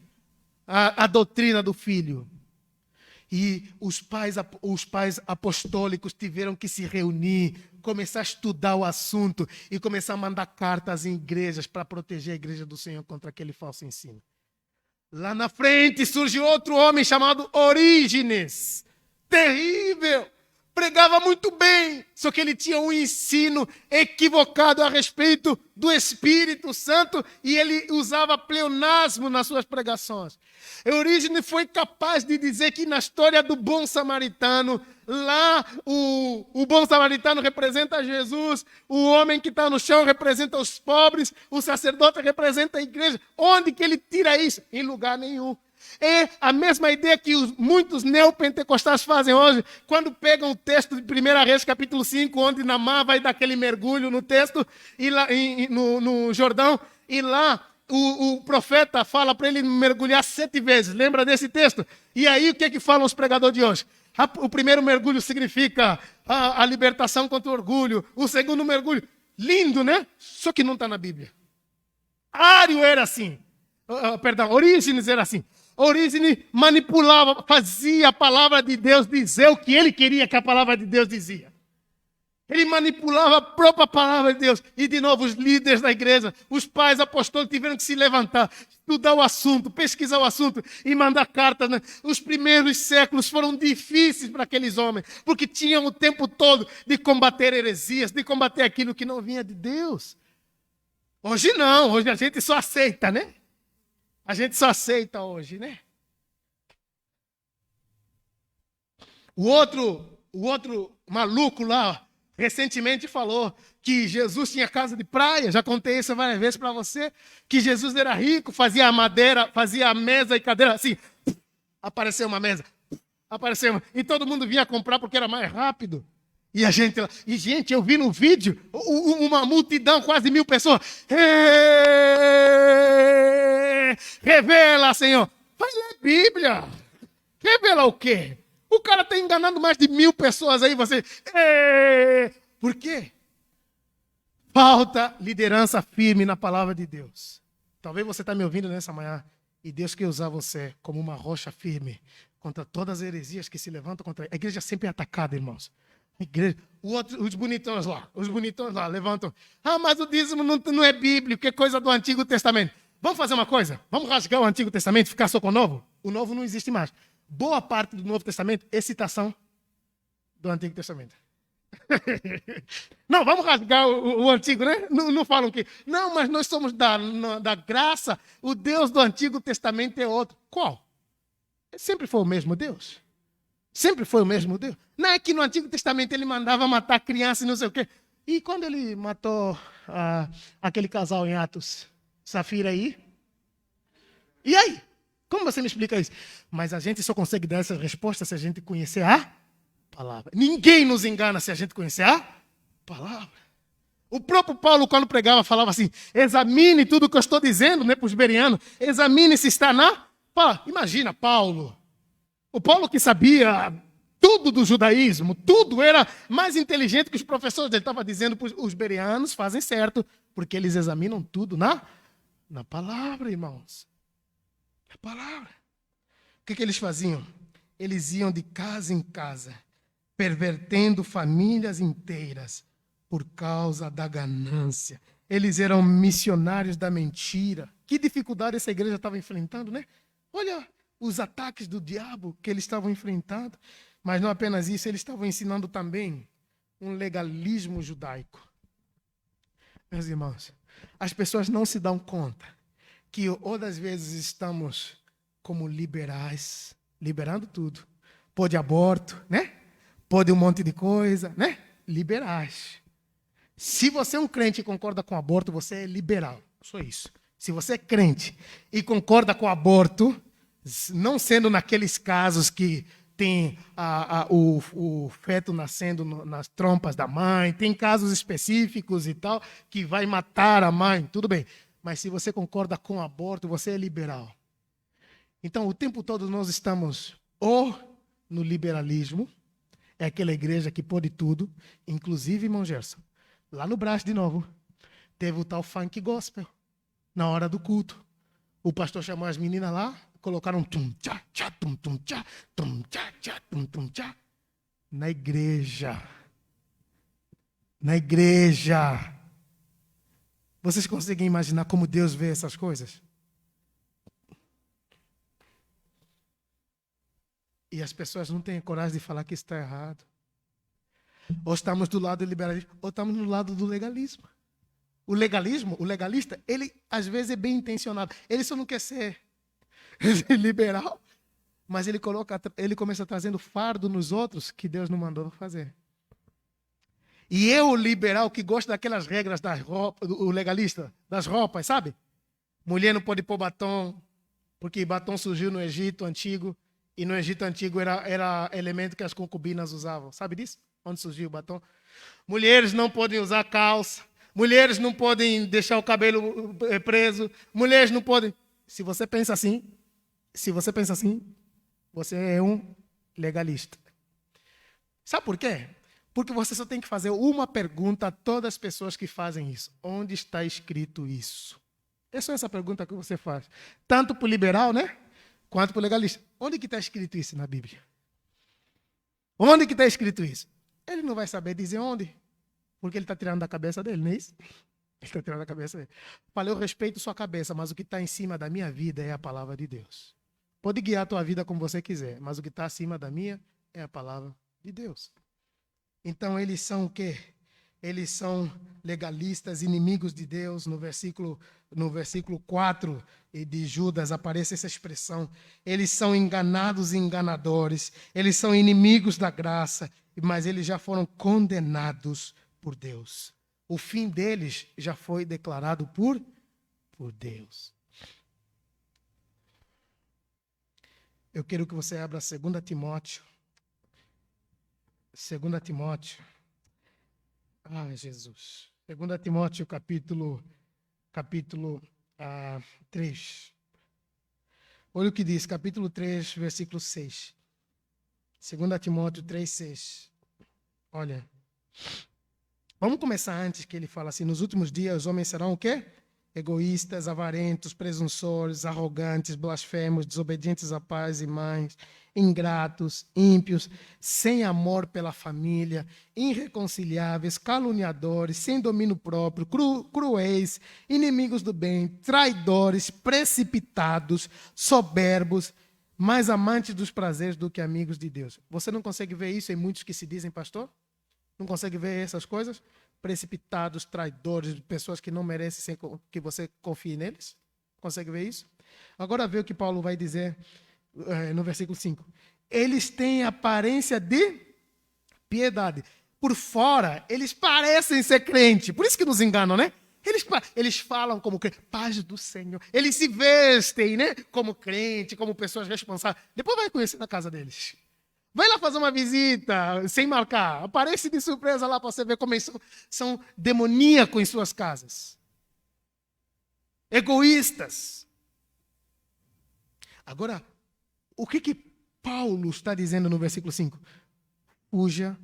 a doutrina do filho. E os pais apostólicos tiveram que se reunir, começar a estudar o assunto e começar a mandar cartas em igrejas para proteger a igreja do Senhor contra aquele falso ensino. Lá na frente surge outro homem chamado Orígenes. Terrível! Pregava muito bem, só que ele tinha um ensino equivocado a respeito do Espírito Santo e ele usava pleonasmo nas suas pregações. Orígenes foi capaz de dizer que na história do bom samaritano, lá o bom samaritano representa Jesus, o homem que está no chão representa os pobres, o sacerdote representa a igreja. Onde que ele tira isso? Em lugar nenhum. É a mesma ideia que muitos neopentecostais fazem hoje, quando pegam o texto de 1 Reis, capítulo 5, onde Naamã vai dar aquele mergulho no texto, e lá, no Jordão, e lá o profeta fala para ele mergulhar 7 vezes. Lembra desse texto? E aí o que falam os pregadores de hoje? O primeiro mergulho significa a libertação contra o orgulho. O segundo mergulho, lindo, né? Só que não está na Bíblia. Ário era assim. Orígenes era assim. Orígenes manipulava, fazia a palavra de Deus dizer o que ele queria que a palavra de Deus dizia. Ele manipulava a própria palavra de Deus. E, de novo, os líderes da igreja, os pais apostólicos tiveram que se levantar, estudar o assunto, pesquisar o assunto e mandar cartas. Né? Os primeiros séculos foram difíceis para aqueles homens, porque tinham o tempo todo de combater heresias, de combater aquilo que não vinha de Deus. Hoje não, hoje a gente só aceita, né? A gente só aceita hoje, né? O outro maluco lá, recentemente falou que Jesus tinha casa de praia, já contei isso várias vezes para você, que Jesus era rico, fazia a madeira, fazia a mesa e cadeira, assim, apareceu uma mesa, e todo mundo vinha comprar porque era mais rápido. E gente, eu vi no vídeo uma multidão, quase 1000 pessoas. Revela, Senhor. Vai ler a Bíblia. Revela o quê? O cara está enganando mais de 1000 pessoas aí, você. Por quê? Falta liderança firme na palavra de Deus. Talvez você está me ouvindo nessa manhã e Deus quer usar você como uma rocha firme contra todas as heresias que se levantam contra a igreja. Sempre é atacada, irmãos. A igreja, os bonitões lá levantam. Mas o dízimo não é bíblico, é coisa do Antigo Testamento. Vamos fazer uma coisa? Vamos rasgar o Antigo Testamento e ficar só com o Novo? O Novo não existe mais. Boa parte do Novo Testamento é citação do Antigo Testamento. Não, vamos rasgar o Antigo, né? Não falam que... Não, mas nós somos da graça. O Deus do Antigo Testamento é outro. Qual? Sempre foi o mesmo Deus. Sempre foi o mesmo Deus. Não é que no Antigo Testamento ele mandava matar crianças e não sei o quê. E quando ele matou aquele casal em Atos, Safira aí? E aí? Como você me explica isso? Mas a gente só consegue dar essas respostas se a gente conhecer a palavra. Ninguém nos engana se a gente conhecer a palavra. O próprio Paulo, quando pregava, falava assim: examine tudo o que eu estou dizendo, né, para os bereanos. Examine se está na palavra. Imagina Paulo. O Paulo que sabia tudo do judaísmo, tudo, era mais inteligente que os professores. Ele estava dizendo para os bereanos: fazem certo, porque eles examinam tudo na palavra, irmãos. Na palavra. O que eles faziam? Eles iam de casa em casa, pervertendo famílias inteiras por causa da ganância. Eles eram missionários da mentira. Que dificuldade essa igreja estava enfrentando, né? Olha os ataques do diabo que eles estavam enfrentando. Mas não apenas isso, eles estavam ensinando também um legalismo judaico. Meus irmãos, as pessoas não se dão conta que ou das vezes estamos como liberais, liberando tudo. Pode aborto, né? Pode um monte de coisa, né? Liberais. Se você é um crente e concorda com o aborto, você é liberal. Só isso. Se você é crente e concorda com o aborto, não sendo naqueles casos que tem o feto nascendo nas trompas da mãe, tem casos específicos e tal, que vai matar a mãe, tudo bem. Mas se você concorda com o aborto, você é liberal. Então, o tempo todo nós estamos ou no liberalismo, é aquela igreja que pode tudo, inclusive, irmão Gerson, lá no Brás, de novo, teve o tal funk gospel, na hora do culto. O pastor chamou as meninas lá, colocaram tum-tchá, tchá, tum-tum-tchá, tum-tchá, tchá, tum-tum-tchá. Na igreja. Na igreja. Vocês conseguem imaginar como Deus vê essas coisas? E as pessoas não têm coragem de falar que isso está errado. Ou estamos do lado do liberalismo, ou estamos do lado do legalismo. O legalismo, o legalista, ele às vezes é bem intencionado. Ele só não quer ser liberal, mas ele começa trazendo fardo nos outros que Deus não mandou fazer. E eu, o liberal, que gosta daquelas regras das roupas, o legalista, das roupas, sabe? Mulher não pode pôr batom, porque batom surgiu no Egito Antigo, e no Egito Antigo era elemento que as concubinas usavam. Sabe disso? Onde surgiu o batom? Mulheres não podem usar calça. Mulheres não podem deixar o cabelo preso. Mulheres não podem... Se você pensa assim, você é um legalista. Sabe por quê? Porque você só tem que fazer uma pergunta a todas as pessoas que fazem isso. Onde está escrito isso? É só essa pergunta que você faz. Tanto para o liberal, né? Quanto para o legalista. Onde que está escrito isso na Bíblia? Onde que está escrito isso? Ele não vai saber dizer onde. Porque ele está tirando da cabeça dele, não é isso? Ele está tirando da cabeça dele. Falei, eu respeito sua cabeça, mas o que está em cima da minha vida é a palavra de Deus. Pode guiar a tua vida como você quiser, mas o que está acima da minha é a palavra de Deus. Então, eles são o quê? Eles são legalistas, inimigos de Deus. No versículo 4 de Judas aparece essa expressão. Eles são enganados e enganadores. Eles são inimigos da graça, mas eles já foram condenados por Deus. O fim deles já foi declarado por Deus. Eu quero que você abra 2 Timóteo. 2 Timóteo. Ah, Jesus. 2 Timóteo, capítulo 3. Olha o que diz, capítulo 3, versículo 6. 2 Timóteo 3, 6. Olha. Vamos começar antes, que ele fala assim: nos últimos dias os homens serão o quê? egoístas, avarentos, presunçosos, arrogantes, blasfemos, desobedientes a pais e mães, ingratos, ímpios, sem amor pela família, irreconciliáveis, caluniadores, sem domínio próprio, cruéis, inimigos do bem, traidores, precipitados, soberbos, mais amantes dos prazeres do que amigos de Deus. Você não consegue ver isso em muitos que se dizem pastor? Não consegue ver essas coisas? Precipitados, traidores, pessoas que não merecem que você confie neles? Consegue ver isso? Agora vê o que Paulo vai dizer no versículo 5. Eles têm aparência de piedade. Por fora, eles parecem ser crente. Por isso que nos enganam, né? Eles falam como crente, paz do Senhor. Eles se vestem, né? Como crente, como pessoas responsáveis. Depois vai conhecer na casa deles. Vai lá fazer uma visita sem marcar. Aparece de surpresa lá para você ver como eles são demoníacos em suas casas. Egoístas. Agora, o que Paulo está dizendo no versículo 5? Fuja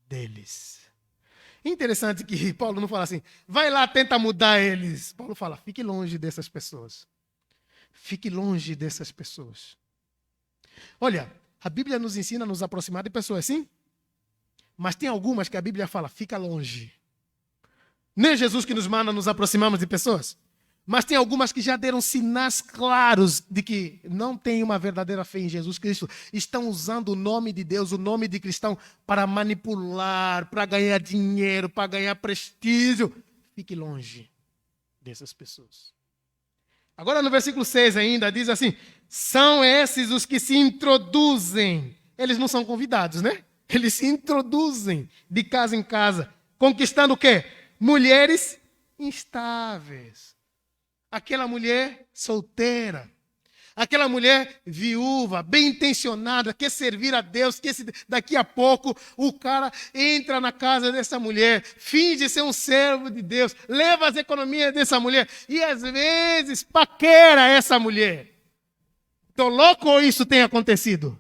deles. Interessante que Paulo não fala assim, vai lá, tenta mudar eles. Paulo fala, fique longe dessas pessoas. Fique longe dessas pessoas. Olha, a Bíblia nos ensina a nos aproximar de pessoas, sim? Mas tem algumas que a Bíblia fala, fica longe. Nem é Jesus que nos manda nos aproximarmos de pessoas. Mas tem algumas que já deram sinais claros de que não têm uma verdadeira fé em Jesus Cristo. Estão usando o nome de Deus, o nome de cristão, para manipular, para ganhar dinheiro, para ganhar prestígio. Fique longe dessas pessoas. Agora no versículo 6 ainda diz assim, são esses os que se introduzem. Eles não são convidados, né? Eles se introduzem de casa em casa, conquistando o quê? Mulheres instáveis. Aquela mulher solteira, aquela mulher viúva, bem intencionada, quer servir a Deus, que daqui a pouco o cara entra na casa dessa mulher, finge ser um servo de Deus, leva as economias dessa mulher e às vezes paquera essa mulher. Então, louco isso tem acontecido.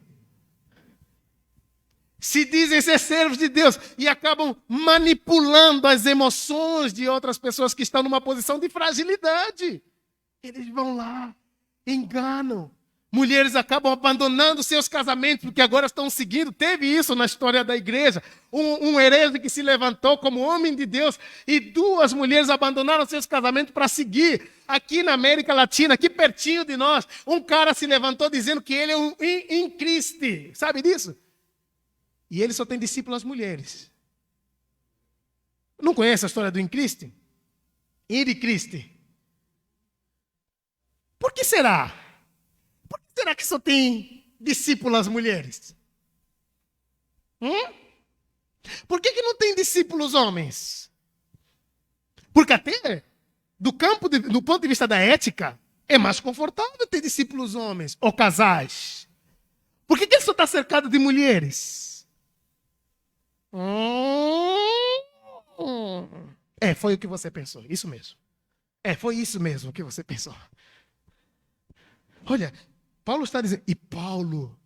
Se dizem ser servos de Deus e acabam manipulando as emoções de outras pessoas que estão numa posição de fragilidade. Eles vão lá, enganam. Mulheres acabam abandonando seus casamentos porque agora estão seguindo. Teve isso na história da igreja. Um herege que se levantou como homem de Deus e 2 mulheres abandonaram seus casamentos para seguir. Aqui na América Latina, aqui pertinho de nós, um cara se levantou dizendo que ele é um em Cristo. Sabe disso? E ele só tem discípulos mulheres. Não conhece a história do Cristo? Em Cristo. Por que será? Por que será que só tem discípulas mulheres? Por que não tem discípulos homens? Porque até do ponto de vista da ética, é mais confortável ter discípulos homens ou casais. Por que ele só está cercado de mulheres? Foi o que você pensou, isso mesmo. Foi isso mesmo que você pensou. Olha, Paulo está dizendo, e Paulo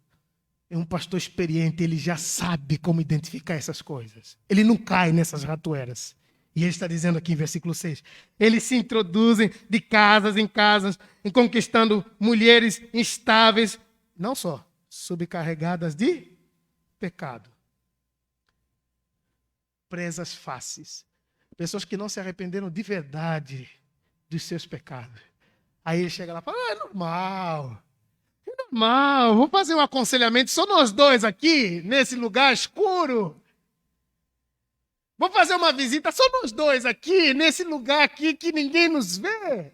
é um pastor experiente, ele já sabe como identificar essas coisas. Ele não cai nessas ratoeiras. E ele está dizendo aqui em versículo 6, eles se introduzem de casas em casas, conquistando mulheres instáveis, não só, subcarregadas de pecado. Presas fáceis. Pessoas que não se arrependeram de verdade dos seus pecados. Aí ele chega lá e fala, é normal, vou fazer um aconselhamento, só nós dois aqui, nesse lugar escuro. Vou fazer uma visita, só nós dois aqui, nesse lugar aqui que ninguém nos vê.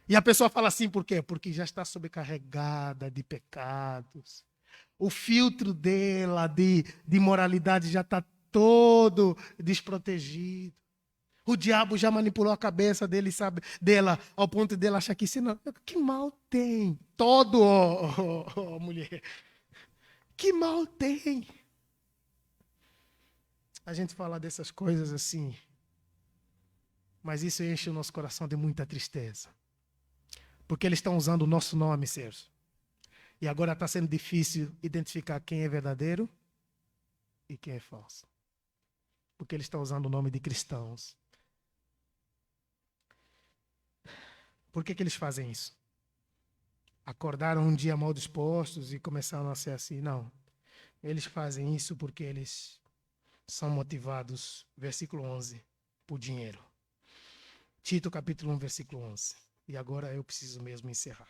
E a pessoa fala assim, por quê? Porque já está sobrecarregada de pecados. O filtro dela de moralidade já está todo desprotegido. O diabo já manipulou a cabeça dela, ao ponto de ela achar que que mal tem? Todo, mulher. Que mal tem? A gente fala dessas coisas assim, mas isso enche o nosso coração de muita tristeza. Porque eles estão usando o nosso nome, Sérgio. E agora está sendo difícil identificar quem é verdadeiro e quem é falso. Porque eles estão usando o nome de cristãos Por que eles fazem isso? Acordaram um dia mal dispostos e começaram a ser assim? Não. Eles fazem isso porque eles são motivados, versículo 11, por dinheiro. Tito capítulo 1, versículo 11. E agora eu preciso mesmo encerrar.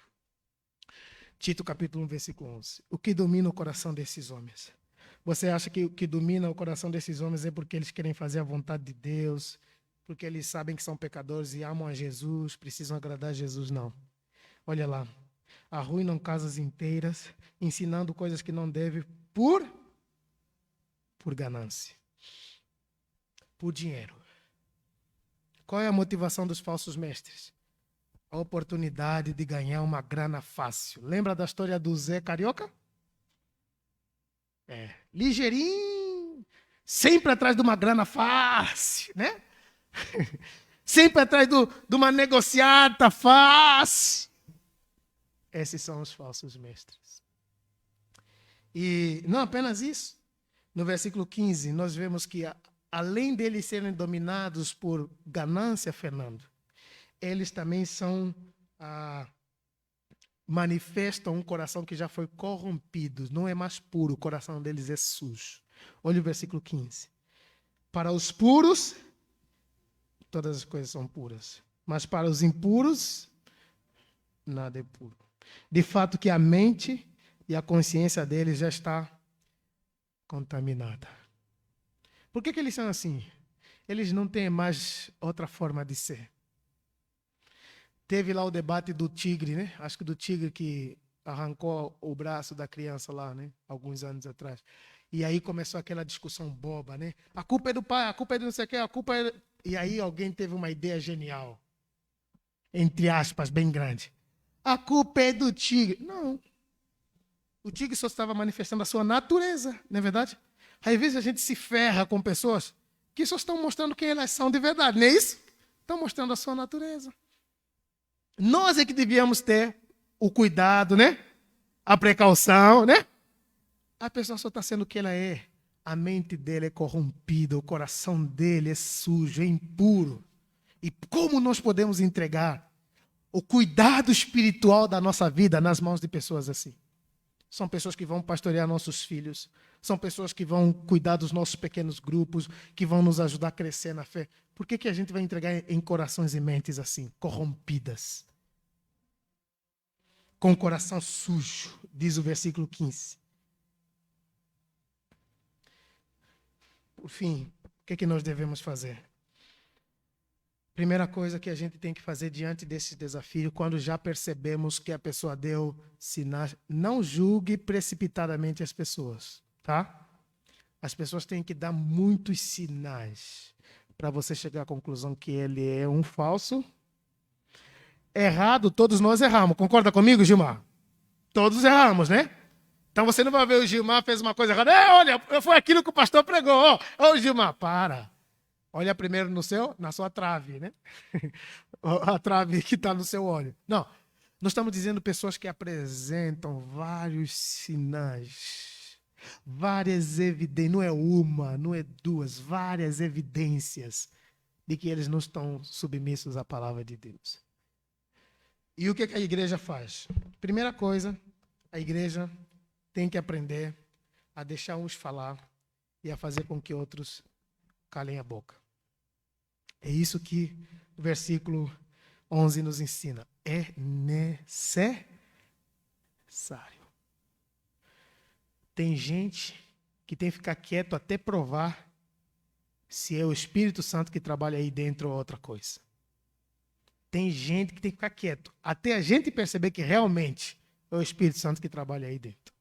Tito capítulo 1, versículo 11. O que domina o coração desses homens? Você acha que o que domina o coração desses homens é porque eles querem fazer a vontade de Deus, porque eles sabem que são pecadores e amam a Jesus, precisam agradar a Jesus? Não. Olha lá. Arruinam casas inteiras, ensinando coisas que não devem por ganância, por dinheiro. Qual é a motivação dos falsos mestres? A oportunidade de ganhar uma grana fácil. Lembra da história do Zé Carioca? Ligeirinho, sempre atrás de uma grana fácil, né? Sempre atrás de uma negociata fácil. Esses são os falsos mestres. E não apenas isso. No versículo 15, nós vemos que além deles serem dominados por ganância, Fernando, eles também manifestam um coração que já foi corrompido, não é mais puro, o coração deles é sujo. Olha o versículo 15. Para os puros, todas as coisas são puras, mas para os impuros, nada é puro. De fato que a mente e a consciência deles já está contaminada. Por que eles são assim? Eles não têm mais outra forma de ser. Teve lá o debate do tigre, né? Acho que do tigre que arrancou o braço da criança lá, né? Alguns anos atrás. E aí começou aquela discussão boba, né? A culpa é do pai, a culpa é de não sei o quê, a culpa é... E aí alguém teve uma ideia genial. Entre aspas, bem grande. A culpa é do tigre. Não. O tigre só estava manifestando a sua natureza, não é verdade? Às vezes a gente se ferra com pessoas que só estão mostrando quem elas são de verdade, não é isso? Estão mostrando a sua natureza. Nós é que devíamos ter o cuidado, né? A precaução, né? A pessoa só está sendo o que ela é. A mente dele é corrompida, o coração dele é sujo, é impuro. E como nós podemos entregar o cuidado espiritual da nossa vida nas mãos de pessoas assim? São pessoas que vão pastorear nossos filhos, são pessoas que vão cuidar dos nossos pequenos grupos, que vão nos ajudar a crescer na fé. Por que a gente vai entregar em corações e mentes assim, corrompidas? Com o coração sujo, diz o versículo 15. Por fim, o que nós devemos fazer? Primeira coisa que a gente tem que fazer diante desse desafio, quando já percebemos que a pessoa deu sinais, não julgue precipitadamente as pessoas, tá? As pessoas têm que dar muitos sinais para você chegar à conclusão que ele é um falso. Errado, todos nós erramos. Concorda comigo, Gilmar? Todos erramos, né? Então você não vai ver o Gilmar fez uma coisa errada. Olha, foi aquilo que o pastor pregou. Ô, Gilmar, para. Olha primeiro na sua trave, né? A trave que está no seu olho. Não, nós estamos dizendo pessoas que apresentam vários sinais, várias evidências, não é uma, não é duas, várias evidências de que eles não estão submissos à palavra de Deus. E o que a igreja faz? Primeira coisa, a igreja tem que aprender a deixar uns falar e a fazer com que outros calem a boca. É isso que o versículo 11 nos ensina. É necessário. Tem gente que tem que ficar quieto até provar se é o Espírito Santo que trabalha aí dentro ou outra coisa. Tem gente que tem que ficar quieto até a gente perceber que realmente é o Espírito Santo que trabalha aí dentro.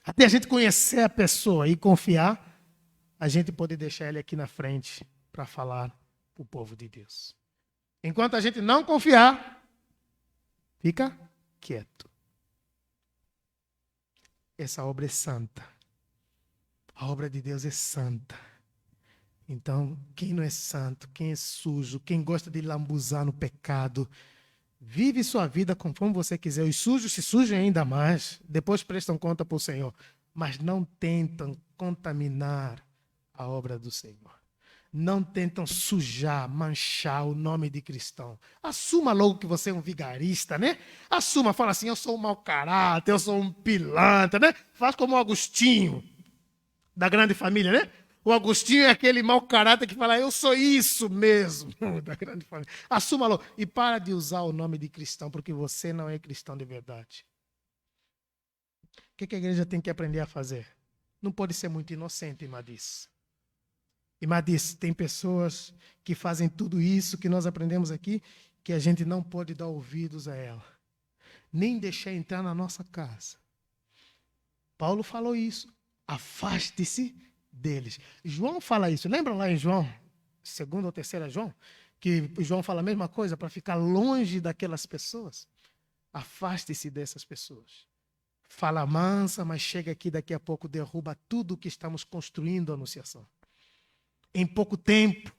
Até a gente conhecer a pessoa e confiar, a gente pode deixar ele aqui na frente para falar para o povo de Deus. Enquanto a gente não confiar, fica quieto. Essa obra é santa. A obra de Deus é santa. Então, quem não é santo, quem é sujo, quem gosta de lambuzar no pecado, vive sua vida conforme você quiser. Os sujos se sujem ainda mais, depois prestam conta para o Senhor, mas não tentam contaminar a obra do Senhor. não tentam sujar, manchar o nome de cristão. Assuma logo que você é um vigarista, né? Assuma, fala assim, eu sou um mau caráter, eu sou um pilantra, né? Faz como o Agostinho, da grande família, né? O Agostinho é aquele mau caráter que fala, eu sou isso mesmo, da grande família. Assuma logo e para de usar o nome de cristão, porque você não é cristão de verdade. O que a igreja tem que aprender a fazer? Não pode ser muito inocente, irmã Diz. Irmã Diz, tem pessoas que fazem tudo isso que nós aprendemos aqui, que a gente não pode dar ouvidos a ela. Nem deixar entrar na nossa casa. Paulo falou isso. Afaste-se deles. João fala isso. Lembra lá em João, 2ª ou 3ª João? Que João fala a mesma coisa para ficar longe daquelas pessoas. Afaste-se dessas pessoas. Fala mansa, mas chega aqui daqui a pouco, derruba tudo o que estamos construindo a Anunciação. Em pouco tempo,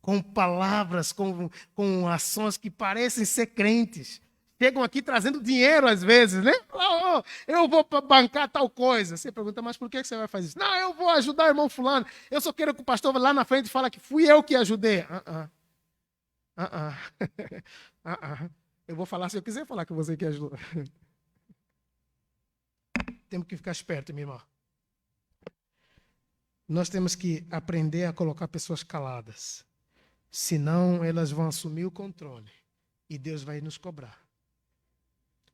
com palavras, com ações que parecem ser crentes. Chegam aqui trazendo dinheiro às vezes, né? Oh, eu vou bancar tal coisa. Você pergunta, mas por que você vai fazer isso? Não, eu vou ajudar o irmão fulano. Eu só quero que o pastor lá na frente fale que fui eu que ajudei. Eu vou falar se eu quiser falar que você que ajudou. Temos que ficar esperto, minha irmã. Nós temos que aprender a colocar pessoas caladas. Senão, elas vão assumir o controle. E Deus vai nos cobrar.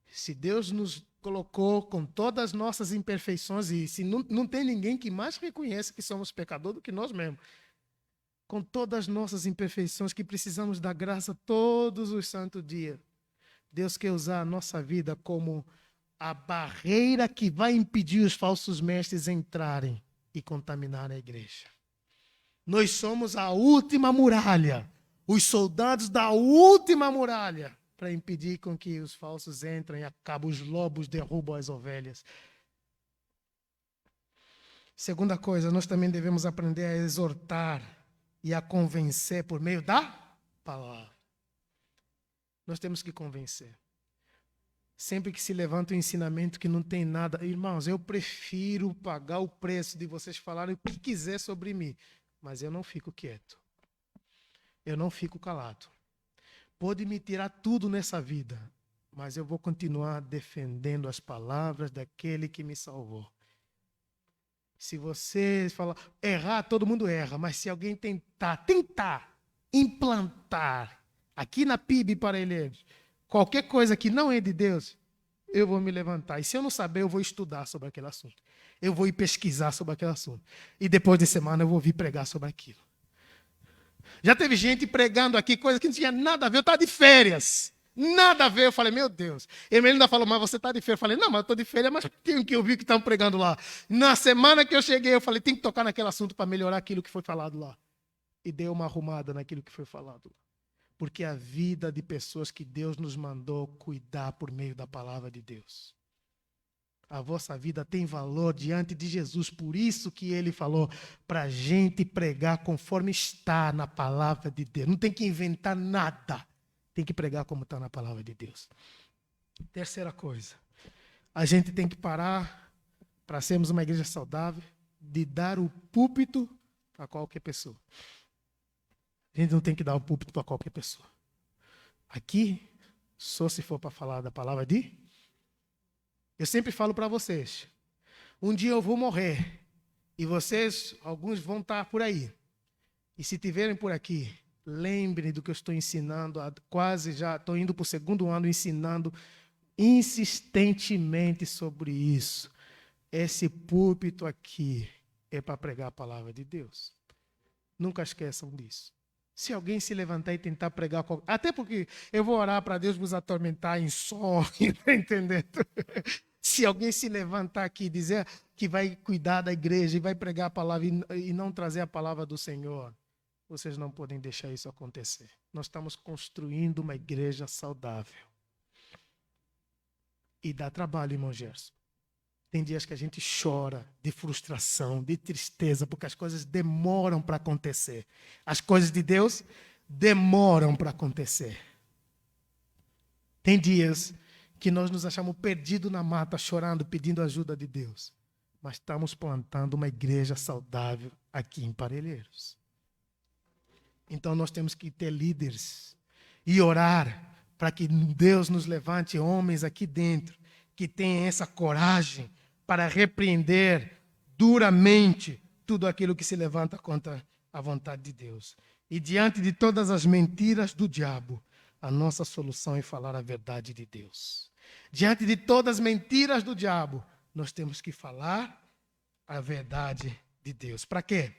Se Deus nos colocou com todas as nossas imperfeições, e se não tem ninguém que mais reconheça que somos pecadores do que nós mesmos. Com todas as nossas imperfeições, que precisamos da graça todos os santos dias. Deus quer usar a nossa vida como a barreira que vai impedir os falsos mestres entrarem e contaminar a igreja. Nós somos a última muralha, os soldados da última muralha, para impedir com que os falsos entrem e acabem, os lobos derrubam as ovelhas. Segunda coisa, nós também devemos aprender a exortar e a convencer por meio da palavra. Nós temos que convencer. Sempre que se levanta um ensinamento que não tem nada, irmãos, eu prefiro pagar o preço de vocês falarem o que quiser sobre mim, mas eu não fico quieto. Eu não fico calado. Pode me tirar tudo nessa vida, mas eu vou continuar defendendo as palavras daquele que me salvou. Se você falar, errar, todo mundo erra, mas se alguém tentar implantar aqui na PIB Parelheiros, qualquer coisa que não é de Deus, eu vou me levantar. E se eu não saber, eu vou estudar sobre aquele assunto. Eu vou ir pesquisar sobre aquele assunto. E depois de semana eu vou vir pregar sobre aquilo. Já teve gente pregando aqui coisa que não tinha nada a ver. Eu estava de férias. Nada a ver. Eu falei, meu Deus. Ele ainda falou, mas você está de férias. Eu falei, não, mas eu estou de férias, mas tenho que ouvir o que estão pregando lá. Na semana que eu cheguei, eu falei, tem que tocar naquele assunto para melhorar aquilo que foi falado lá. E dei uma arrumada naquilo que foi falado lá. Porque a vida de pessoas que Deus nos mandou cuidar por meio da palavra de Deus. A vossa vida tem valor diante de Jesus. Por isso que ele falou para a gente pregar conforme está na palavra de Deus. Não tem que inventar nada. Tem que pregar como está na palavra de Deus. Terceira coisa. A gente tem que parar, para sermos uma igreja saudável, de dar o púlpito para qualquer pessoa. A gente não tem que dar o púlpito para qualquer pessoa. Aqui, só se for para falar da palavra de... Eu sempre falo para vocês, um dia eu vou morrer, e vocês, alguns vão estar por aí. E se estiverem por aqui, lembrem do que eu estou ensinando, quase já estou indo para o 2º ano ensinando insistentemente sobre isso. Esse púlpito aqui é para pregar a palavra de Deus. Nunca esqueçam disso. Se alguém se levantar e tentar pregar... Até porque eu vou orar para Deus nos atormentar em sonho, tá entendendo? Se alguém se levantar aqui e dizer que vai cuidar da igreja e vai pregar a palavra e não trazer a palavra do Senhor, vocês não podem deixar isso acontecer. Nós estamos construindo uma igreja saudável. E dá trabalho, irmão Gerson. Tem dias que a gente chora de frustração, de tristeza, porque as coisas demoram para acontecer. As coisas de Deus demoram para acontecer. Tem dias que nós nos achamos perdidos na mata, chorando, pedindo ajuda de Deus. Mas estamos plantando uma igreja saudável aqui em Parelheiros. Então nós temos que ter líderes e orar para que Deus nos levante homens aqui dentro que tenham essa coragem para repreender duramente tudo aquilo que se levanta contra a vontade de Deus. E diante de todas as mentiras do diabo, a nossa solução é falar a verdade de Deus. Diante de todas as mentiras do diabo, nós temos que falar a verdade de Deus. Para quê?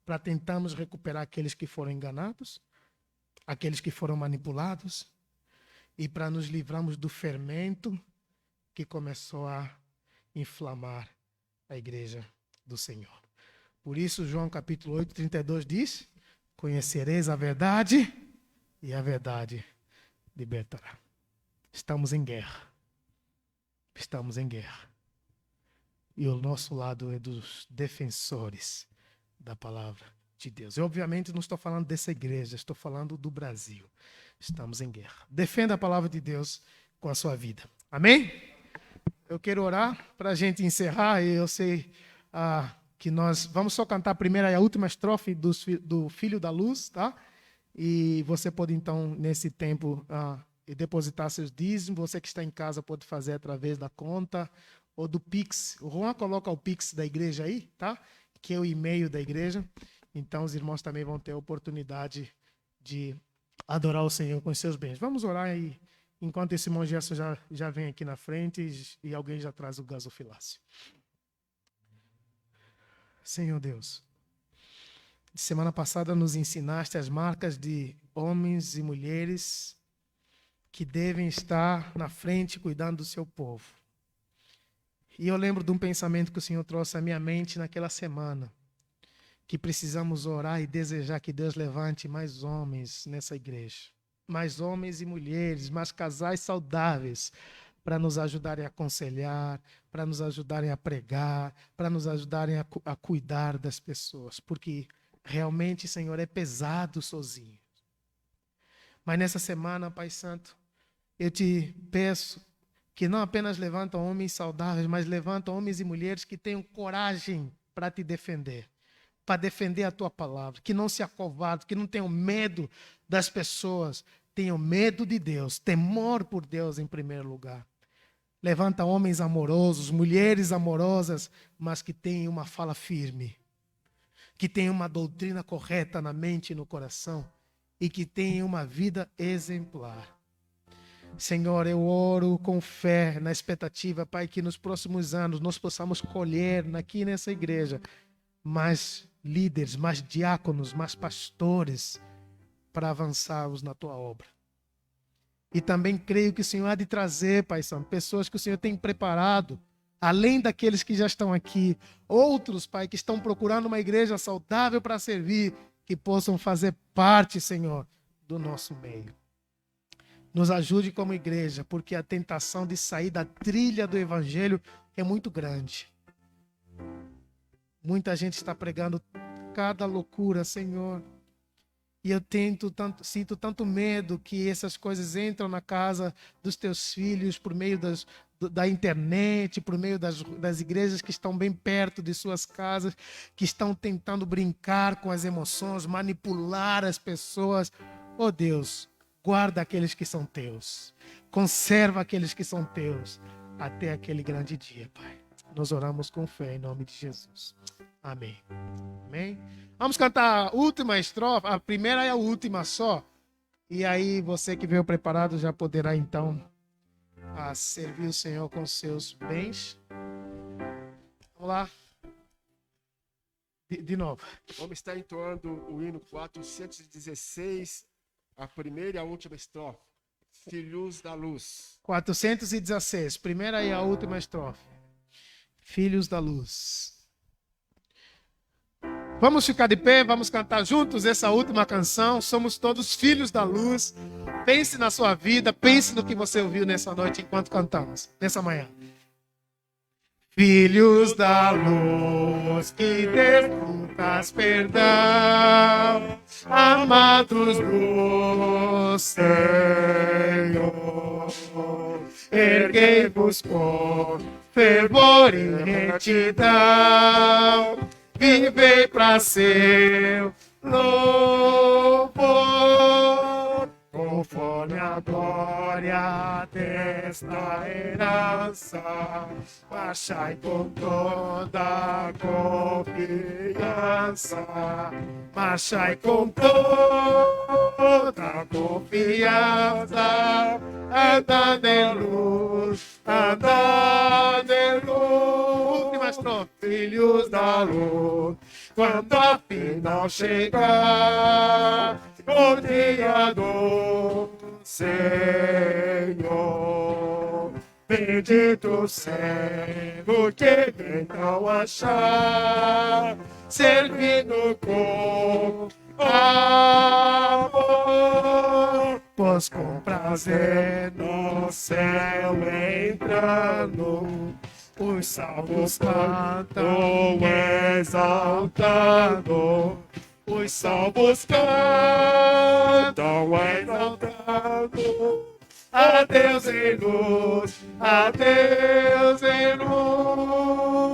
Para tentarmos recuperar aqueles que foram enganados, aqueles que foram manipulados, e para nos livrarmos do fermento que começou a inflamar a igreja do Senhor. Por isso, João capítulo 8, 32 diz: conhecereis a verdade e a verdade libertará. Estamos em guerra. Estamos em guerra. E o nosso lado é dos defensores da palavra de Deus. Eu, obviamente, não estou falando dessa igreja, estou falando do Brasil. Estamos em guerra. Defenda a palavra de Deus com a sua vida. Amém? Eu quero orar para a gente encerrar. E eu sei que nós vamos só cantar a primeira e a última estrofe do Filho da Luz, tá? E você pode, então, nesse tempo, depositar seus dízimos. Você que está em casa pode fazer através da conta ou do Pix. O Juan coloca o Pix da igreja aí, tá? Que é o e-mail da igreja. Então, os irmãos também vão ter a oportunidade de adorar o Senhor com os seus bens. Vamos orar aí, enquanto esse irmão Gerson já vem aqui na frente e alguém já traz o gasofilácio. Senhor Deus, semana passada nos ensinaste as marcas de homens e mulheres que devem estar na frente cuidando do seu povo. E eu lembro de um pensamento que o Senhor trouxe à minha mente naquela semana, que precisamos orar e desejar que Deus levante mais homens nessa igreja. Mais homens e mulheres, mais casais saudáveis, para nos ajudarem a aconselhar, para nos ajudarem a pregar, para nos ajudarem a cuidar das pessoas. Porque realmente, Senhor, é pesado sozinho. Mas nessa semana, Pai Santo, eu te peço que não apenas levanta homens saudáveis, mas levanta homens e mulheres que tenham coragem para te defender, para defender a tua palavra, que não se acovardem, que não tenham medo das pessoas, tenham medo de Deus, temor por Deus em primeiro lugar. Levanta homens amorosos, mulheres amorosas, mas que tenham uma fala firme, que tenham uma doutrina correta na mente e no coração e que tenham uma vida exemplar. Senhor, eu oro com fé, na expectativa, Pai, que nos próximos anos nós possamos colher aqui nessa igreja mais líderes, mais diáconos, mais pastores para avançarmos na Tua obra. E também creio que o Senhor há de trazer, Pai Santo, pessoas que o Senhor tem preparado, além daqueles que já estão aqui, outros, Pai, que estão procurando uma igreja saudável para servir, que possam fazer parte, Senhor, do nosso meio. Nos ajude como igreja, porque a tentação de sair da trilha do Evangelho é muito grande. Muita gente está pregando cada loucura, Senhor. E eu sinto tanto medo que essas coisas entram na casa dos teus filhos por meio da internet, por meio das igrejas que estão bem perto de suas casas, que estão tentando brincar com as emoções, manipular as pessoas. Oh Deus, guarda aqueles que são teus. Conserva aqueles que são teus até aquele grande dia, Pai. Nós oramos com fé em nome de Jesus. Amém. Amém. Vamos cantar a última estrofe, a primeira e a última só. E aí você que veio preparado já poderá então servir o Senhor com seus bens. Vamos lá. De novo. Vamos estar entoando o hino 416, a primeira e a última estrofe. Filhos da Luz. 416, primeira e a última estrofe. Filhos da Luz. Vamos ficar de pé, vamos cantar juntos essa última canção. Somos todos filhos da luz. Pense na sua vida, pense no que você ouviu nessa noite enquanto cantamos, nessa manhã. Filhos da luz, que desfrutas perdão, amados do Senhor, erguei-vos com fervor e retidão, vivei para seu louvor, conforme a glória desta herança, marchai com toda confiança, marchai com toda confiança, andando em luz, andando em luz. Última estrofe. Filhos da luz, quando a final chegar, o dia do Senhor. Bendito servo que então achar, servindo com amor, pois com prazer no céu entrando, os salvos cantam exaltando, os salvos cantam exaltando, a Deus em luz, a Deus em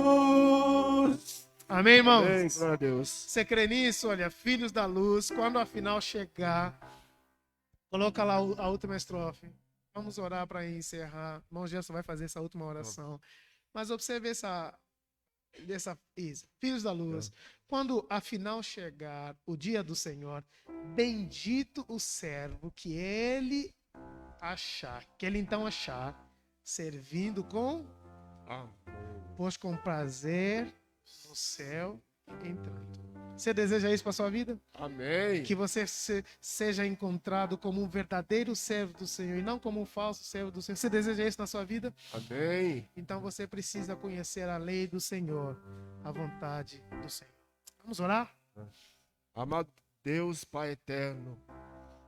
luz. Amém, irmãos? Amém, glória a Deus. Você crê nisso? Olha, filhos da luz, quando a final chegar, coloca lá a última estrofe. Vamos orar para encerrar. Irmão Gerson vai fazer essa última oração. Mas observe isso. Filhos da luz, quando a final chegar, o dia do Senhor, bendito o servo que ele então achar, servindo com Amém. pois com prazer no céu entrando. Você deseja isso para sua vida? Amém. Que você seja encontrado como um verdadeiro servo do Senhor e não como um falso servo do Senhor. Você deseja isso na sua vida? Amém. Então você precisa conhecer a lei do Senhor, a vontade do Senhor. Vamos orar? Amado Deus, Pai eterno,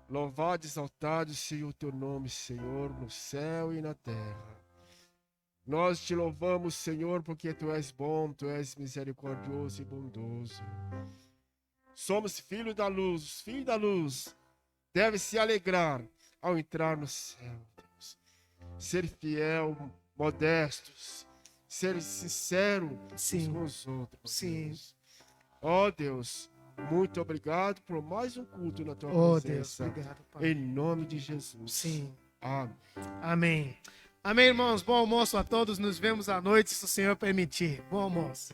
louvado e exaltado seja o teu nome, Senhor, no céu e na terra. Nós te louvamos, Senhor, porque tu és bom, tu és misericordioso e bondoso. Somos filhos da luz. Os filhos da luz devem se alegrar ao entrar no céu, Deus. Ser fiel, modestos, ser sincero uns com os outros. Sim. Deus. Ó Deus, muito obrigado por mais um culto na tua Oh, Deus, presença. obrigado, Pai. Em nome de Jesus. Sim. Amém. Amém. Amém, irmãos. Bom almoço a todos. Nos vemos à noite, se o Senhor permitir. Bom almoço.